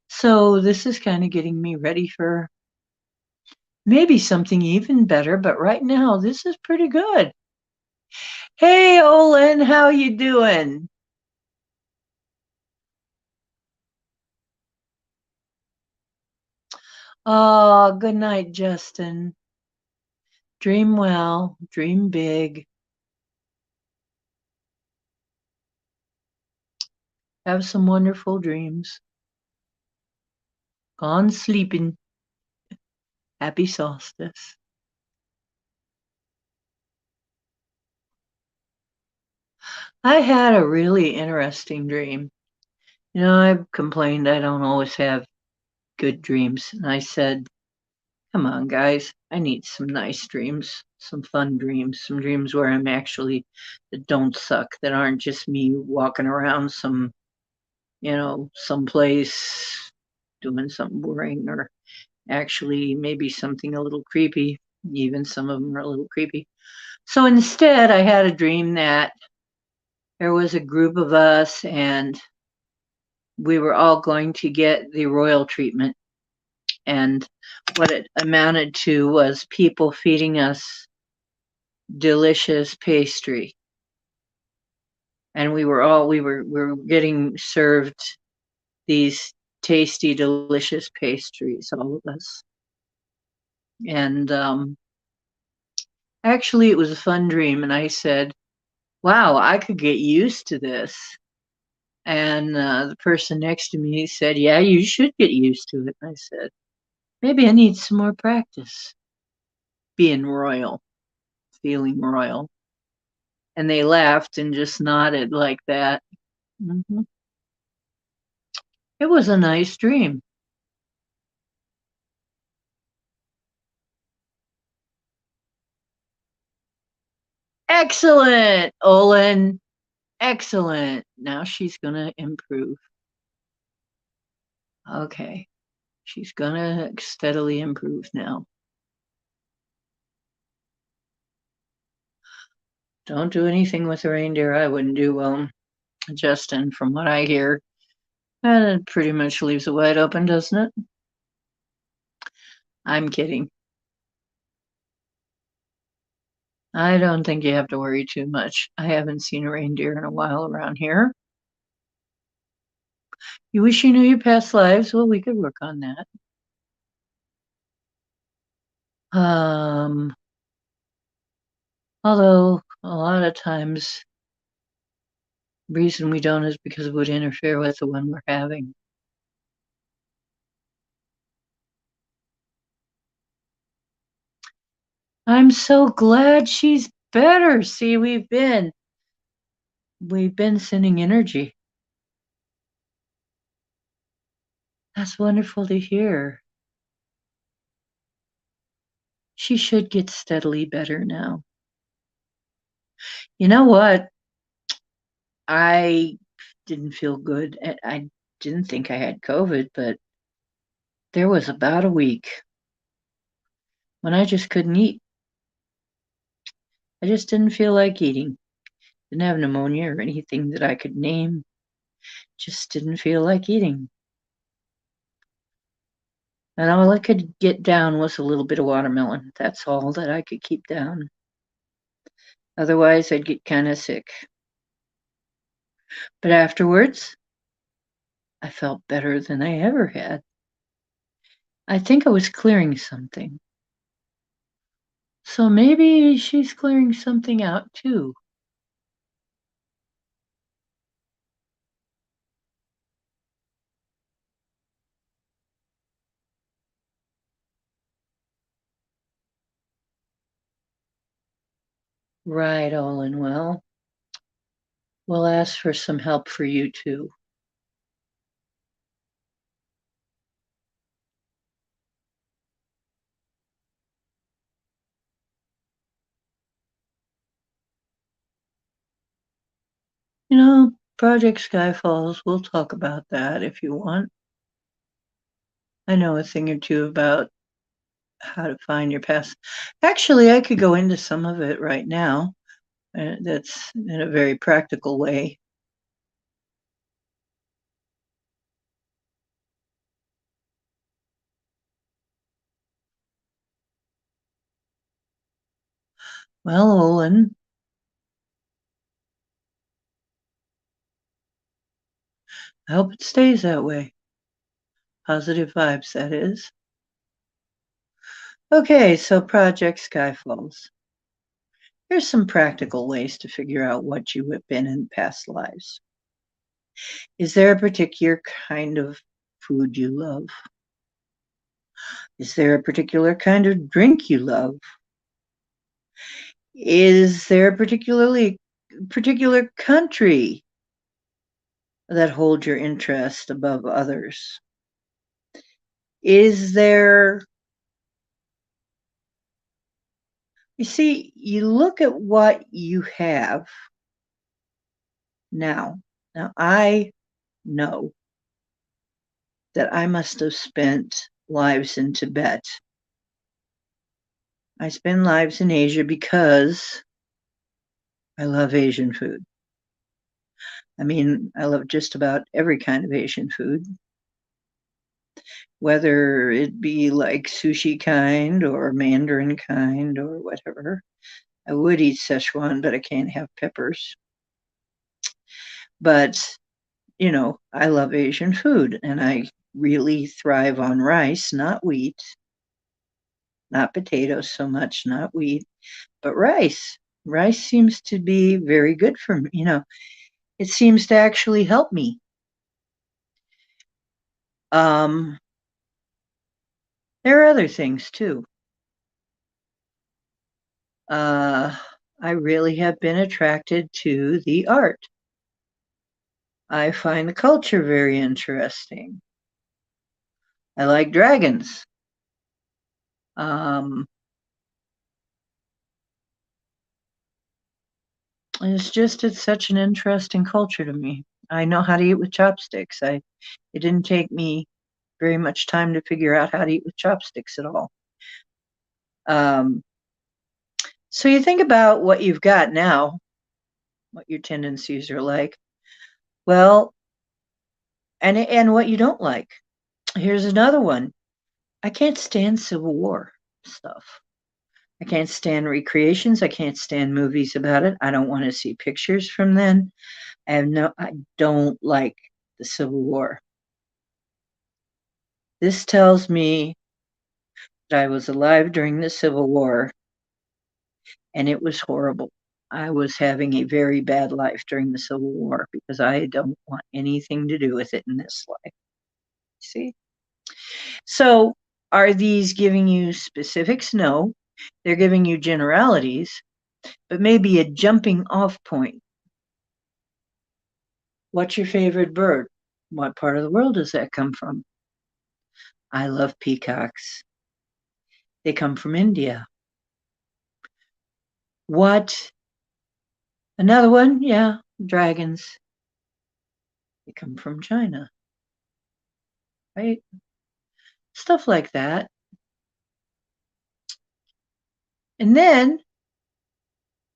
So this is kind of getting me ready for maybe something even better, but right now this is pretty good. Hey, Olin, how you doing? Oh, good night, Justin. Dream well, dream big. Have some wonderful dreams. Gone sleeping. Happy solstice. I had a really interesting dream. I've complained I don't always have good dreams. And I said, come on, guys, I need some nice dreams. some fun dreams, some dreams where I'm actually that don't suck, that aren't just me walking around someplace doing something boring or actually maybe something a little creepy. Even some of them are a little creepy. So instead, I had a dream that there was a group of us and we were all going to get the royal treatment. And what it amounted to was people feeding us delicious pastry. And we were getting served these tasty, delicious pastries, all of us. And actually, it was a fun dream. And I said, wow, I could get used to this. And the person next to me said, yeah, you should get used to it. And I said, maybe I need some more practice being royal, feeling royal. And they laughed and just nodded like that. Mm-hmm. It was a nice dream. Excellent, Olin. Excellent. Now she's going to improve. Okay. She's going to steadily improve now. Don't do anything with the reindeer I wouldn't do. Well, Justin, from what I hear, that pretty much leaves it wide open, doesn't it? I'm kidding. I don't think you have to worry too much. I haven't seen a reindeer in a while around here. You wish you knew your past lives? Well, we could work on that. Um, Although a lot of times the reason we don't is because it would interfere with the one we're having. I'm so glad she's better. See, we've been sending energy. That's wonderful to hear. She should get steadily better now. You know what? I didn't feel good. I didn't think I had COVID, but there was about a week when I just couldn't eat. I just didn't feel like eating. Didn't have pneumonia or anything that I could name. Just didn't feel like eating. And all I could get down was a little bit of watermelon. That's all that I could keep down. Otherwise, I'd get kind of sick. But afterwards, I felt better than I ever had. I think I was clearing something. So maybe she's clearing something out too. Right, Olin. Well, we'll ask for some help for you too. Project Skyfalls, we'll talk about that if you want. I know a thing or two about how to find your past. Actually, I could go into some of it right now. That's in a very practical way. Well, Olin, I hope it stays that way. Positive vibes, that is. Okay, so Project Skyfalls. Here's some practical ways to figure out what you have been in past lives. Is there a particular kind of food you love? Is there a particular kind of drink you love? Is there a particular country that holds your interest above others? Is there You see, you look at what you have now. Now, I know that I must have spent lives in Tibet. I spend lives in Asia because I love Asian food. I mean, I love just about every kind of Asian food, whether it be like sushi kind or Mandarin kind or whatever. I would eat Szechuan, but I can't have peppers. But, I love Asian food and I really thrive on rice, not wheat, not potatoes so much, not wheat, but rice. Rice seems to be very good for me. It seems to actually help me. Um, there are other things too. Uh, I really have been attracted to the art. I find the culture very interesting. I like dragons. Um, it's such an interesting culture to me. I know how to eat with chopsticks. It didn't take me very much time to figure out how to eat with chopsticks at all. Um, so you think about what you've got now, what your tendencies are like. Well, and what you don't like. Here's another one. I can't stand Civil War stuff. I can't stand recreations. I can't stand movies about it. I don't want to see pictures from then. I don't like the Civil War. This tells me that I was alive during the Civil War and it was horrible. I was having a very bad life during the Civil War because I don't want anything to do with it in this life. See? So, are these giving you specifics? No. They're giving you generalities, but maybe a jumping off point. What's your favorite bird? What part of the world does that come from? I love peacocks. They come from India. What? Another one? Yeah, dragons. They come from China, right? Stuff like that. And then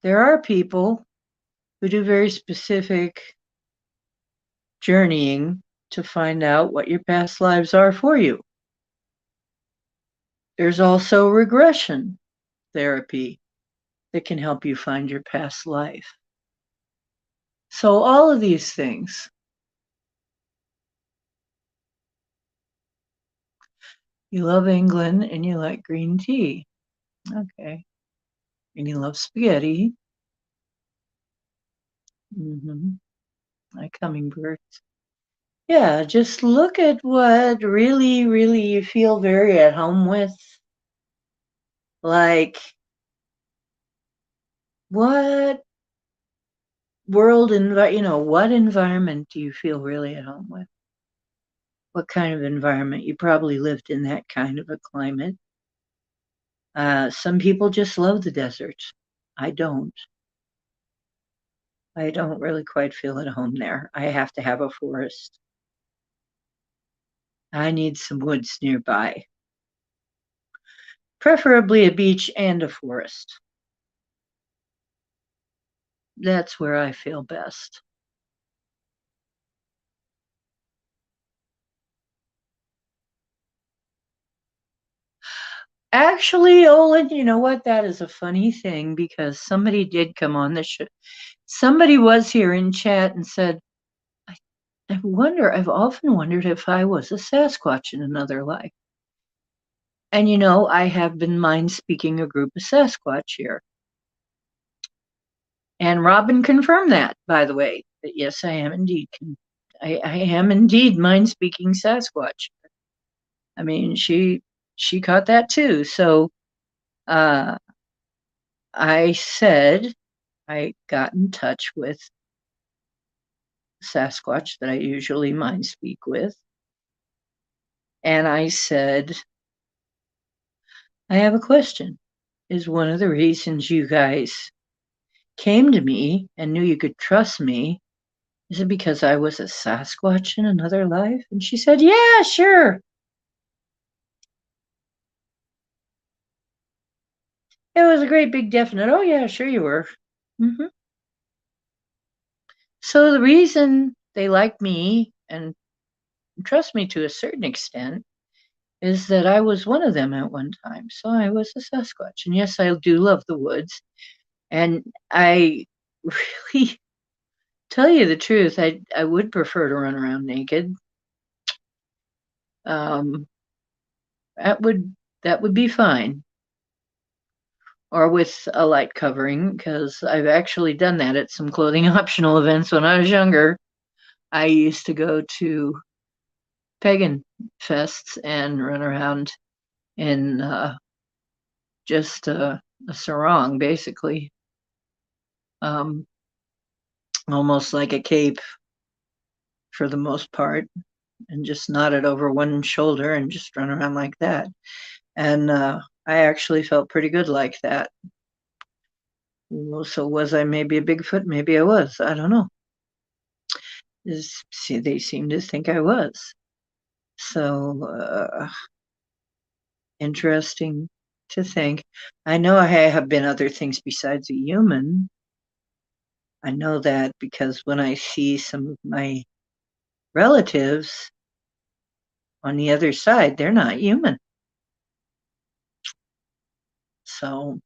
there are people who do very specific journeying to find out what your past lives are for you. There's also regression therapy that can help you find your past life. So, all of these things. You love England and you like green tea. Okay. And you love spaghetti. Mm-hmm. Like hummingbirds. Yeah, just look at what really, really you feel very at home with. Like, what what environment do you feel really at home with? What kind of environment? You probably lived in that kind of a climate. Some people just love the desert. I don't. I don't really quite feel at home there. I have to have a forest. I need some woods nearby, preferably a beach and a forest. That's where I feel best. Actually, Olin, you know what? That is a funny thing because somebody did come on the show. Somebody was here in chat and said, I, I've often wondered if I was a Sasquatch in another life. And I have been mind speaking a group of Sasquatch here. And Robin confirmed that, by the way, that yes, I am indeed. I am indeed mind speaking Sasquatch. I mean, she caught that too. So uh, I said I got in touch with Sasquatch that I usually mind speak with. And I said, I have a question. is one of the reasons you guys came to me and knew you could trust me. Is it because I was a Sasquatch in another life? And she said, yeah, sure. It was a great big definite. Oh, yeah, sure you were. Mm-hmm. So the reason they like me and trust me to a certain extent is that I was one of them at one time. So I was a Sasquatch. And yes, I do love the woods. And I really, tell you the truth, I would prefer to run around naked. Um, that would be fine. Or with a light covering, because I've actually done that at some clothing optional events when I was younger. I used to go to pagan fests and run around in just a sarong, basically, um, almost like a cape for the most part, and just knot it over one shoulder and just run around like that. And I actually felt pretty good like that. So was I maybe a Bigfoot? Maybe I was. I don't know. See, they seem to think I was. So interesting to think. I know I have been other things besides a human. I know that because when I see some of my relatives on the other side, they're not human. So,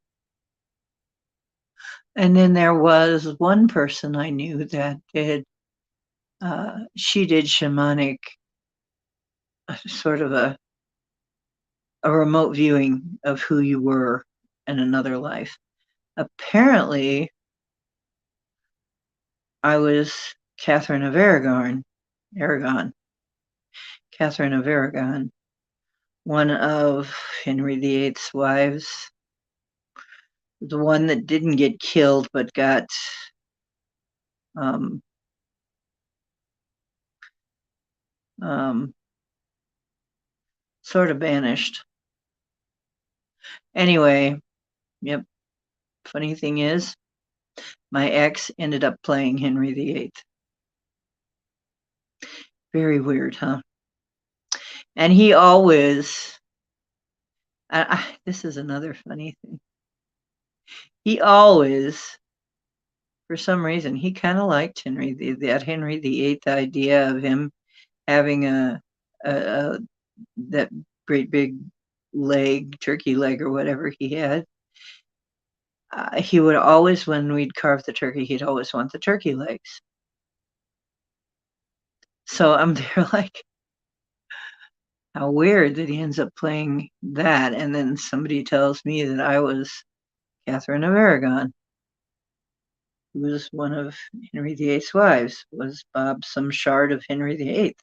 and then there was one person I knew that she did shamanic, sort of a remote viewing of who you were in another life. Apparently, I was Catherine of Catherine of Aragon, one of Henry VIII's wives, the one that didn't get killed but got um, um, sort of banished. Anyway, yep. Funny thing is, my ex ended up playing Henry VIII. Very weird, huh? And he always, this is another funny thing. He always, for some reason, he kind of liked that Henry VIII idea of him having a that great big leg, turkey leg or whatever he had. He would always, when we'd carve the turkey, he'd always want the turkey legs. So I'm there like, how weird that he ends up playing that. And then somebody tells me that I was Catherine of Aragon, who was one of Henry VIII's wives. Was Bob some shard of Henry VIII?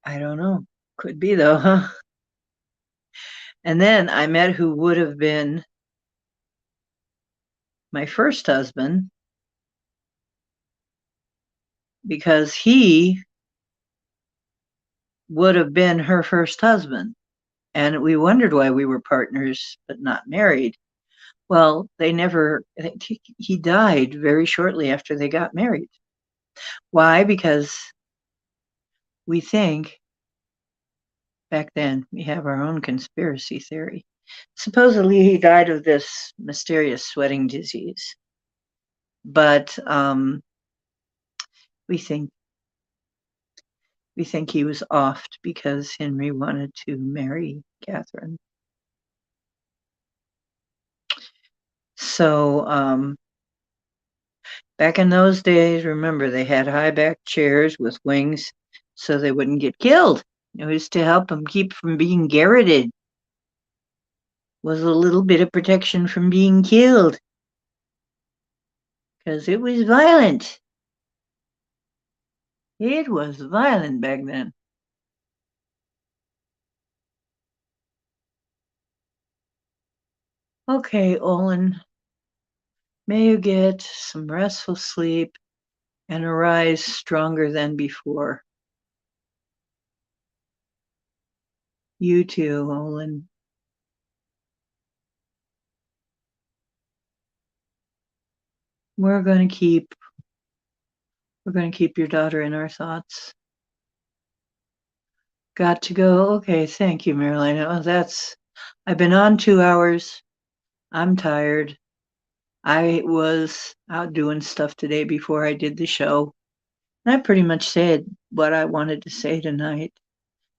I don't know. Could be though, huh? And then I met who would have been my first husband, because he would have been her first husband. And we wondered why we were partners but not married. Well, they never, he died very shortly after they got married. Why? Because we think, back then, we have our own conspiracy theory. Supposedly, he died of this mysterious sweating disease. But we think he was offed because Henry wanted to marry Catherine. So back in those days, remember, they had high back chairs with wings so they wouldn't get killed. It was to help them keep from being garroted. Was a little bit of protection from being killed, because it was violent. It was violent back then. Okay, Olin, may you get some restful sleep and arise stronger than before. You too, Olin. We're going to keep your daughter in our thoughts. Got to go. Okay, thank you, Marilyn. I've been on 2 hours. I'm tired. I was out doing stuff today before I did the show. And I pretty much said what I wanted to say tonight.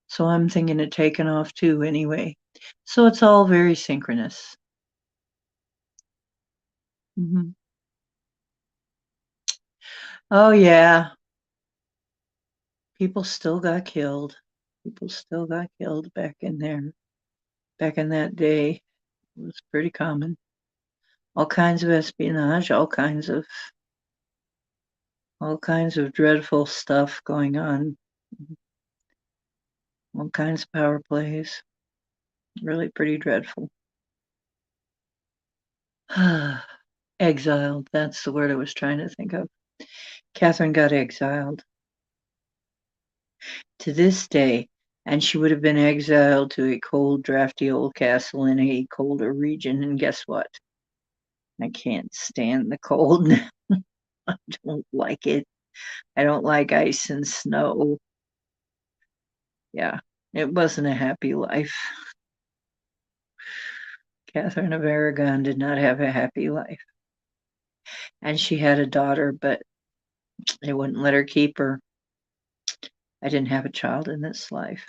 So I'm thinking of taking off too anyway. So it's all very synchronous. Mm-hmm. Oh, yeah. People still got killed. People still got killed back in there. Back in that day, it was pretty common. All kinds of espionage, all kinds of dreadful stuff going on. All kinds of power plays. Really pretty dreadful. Exiled, that's the word I was trying to think of. Catherine got exiled. To this day, and she would have been exiled to a cold, drafty old castle in a colder region. And guess what? I can't stand the cold. I don't like it. I don't like ice and snow. Yeah, it wasn't a happy life. Catherine of Aragon did not have a happy life. And she had a daughter, but they wouldn't let her keep her. I didn't have a child in this life.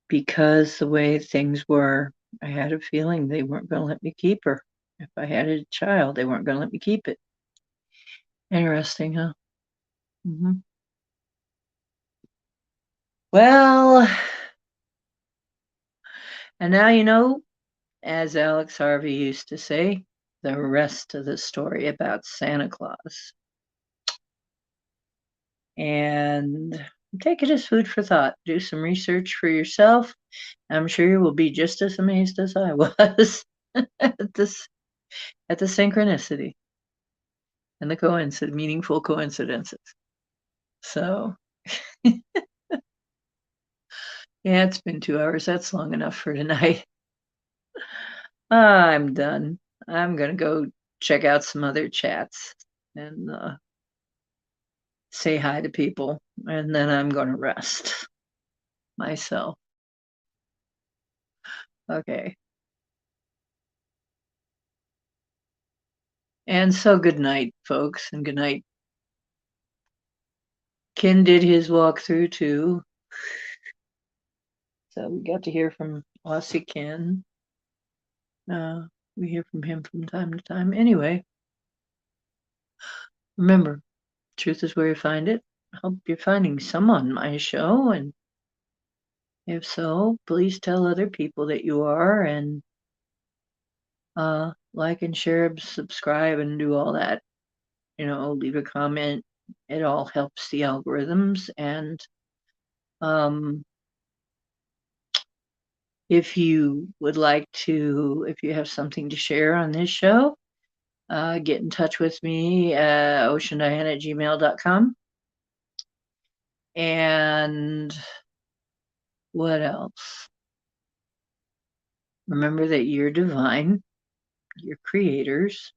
Because the way things were, I had a feeling they weren't going to let me keep her. If I had a child, they weren't going to let me keep it. Interesting, huh? Mm-hmm. Well, and now you know, as Alex Harvey used to say, the rest of the story about Santa Claus. And take it as food for thought. Do some research for yourself. I'm sure you will be just as amazed as I was at this at the synchronicity and the meaningful coincidences. So yeah, it's been 2 hours. That's long enough for tonight. I'm done. I'm gonna go check out some other chats and say hi to people, and then I'm gonna rest myself. Okay. And so good night, folks, and good night. Ken did his walkthrough too. So we got to hear from Aussie Ken. We hear from him from time to time. Anyway, remember, truth is where you find it. I hope you're finding some on my show, and if so, please tell other people that you are, and like and share, subscribe, and do all that. Leave a comment. It all helps the algorithms. And if you would like to, if you have something to share on this show, get in touch with me at oceandiana@gmail.com. And what else? Remember that you're divine, you're creators,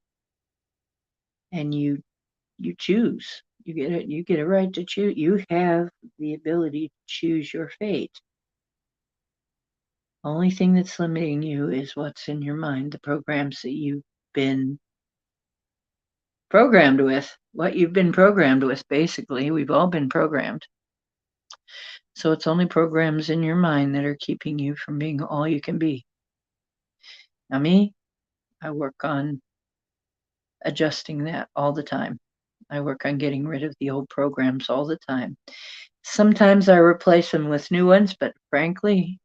and you choose. You get a right to choose. You have the ability to choose your fate. Only thing that's limiting you is what's in your mind, the programs that you've been programmed with, what you've been programmed with, basically. We've all been programmed. So it's only programs in your mind that are keeping you from being all you can be. Now, me, I work on adjusting that all the time. I work on getting rid of the old programs all the time. Sometimes I replace them with new ones, but frankly,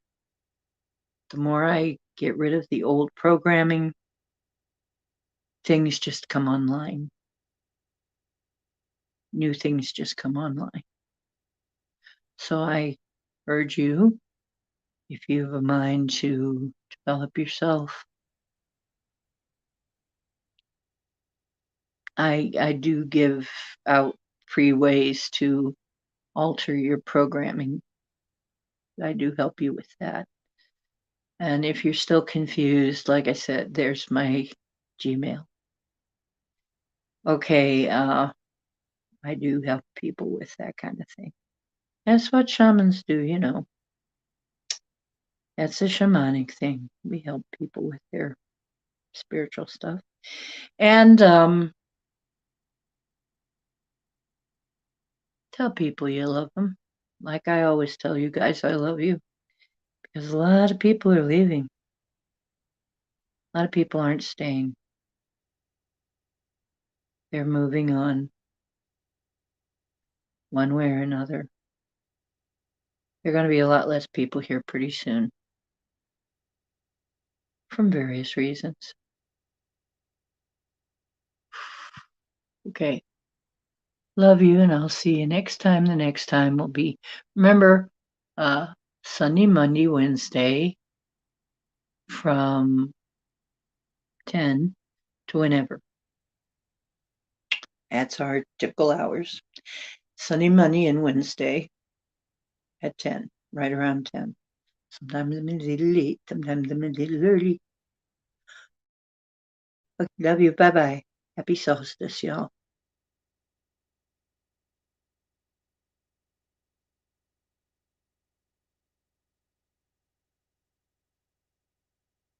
the more I get rid of the old programming, things just come online. New things just come online. So I urge you, if you have a mind to develop yourself, I do give out free ways to alter your programming. I do help you with that. And if you're still confused, like I said, there's my Gmail. Okay, I do help people with that kind of thing. That's what shamans do, you know. That's a shamanic thing. We help people with their spiritual stuff. And tell people you love them. Like I always tell you guys, I love you. Because a lot of people are leaving. A lot of people aren't staying. They're moving on one way or another. There are going to be a lot less people here pretty soon. From various reasons. Okay. Love you, and I'll see you next time. The next time will be, remember, Sunday, Monday, Wednesday from 10 to whenever. That's our typical hours. Sunday, Monday, and Wednesday at 10, right around 10. Sometimes I'm a little late, sometimes I'm a little early. Okay, love you. Bye bye. Happy solstice, y'all.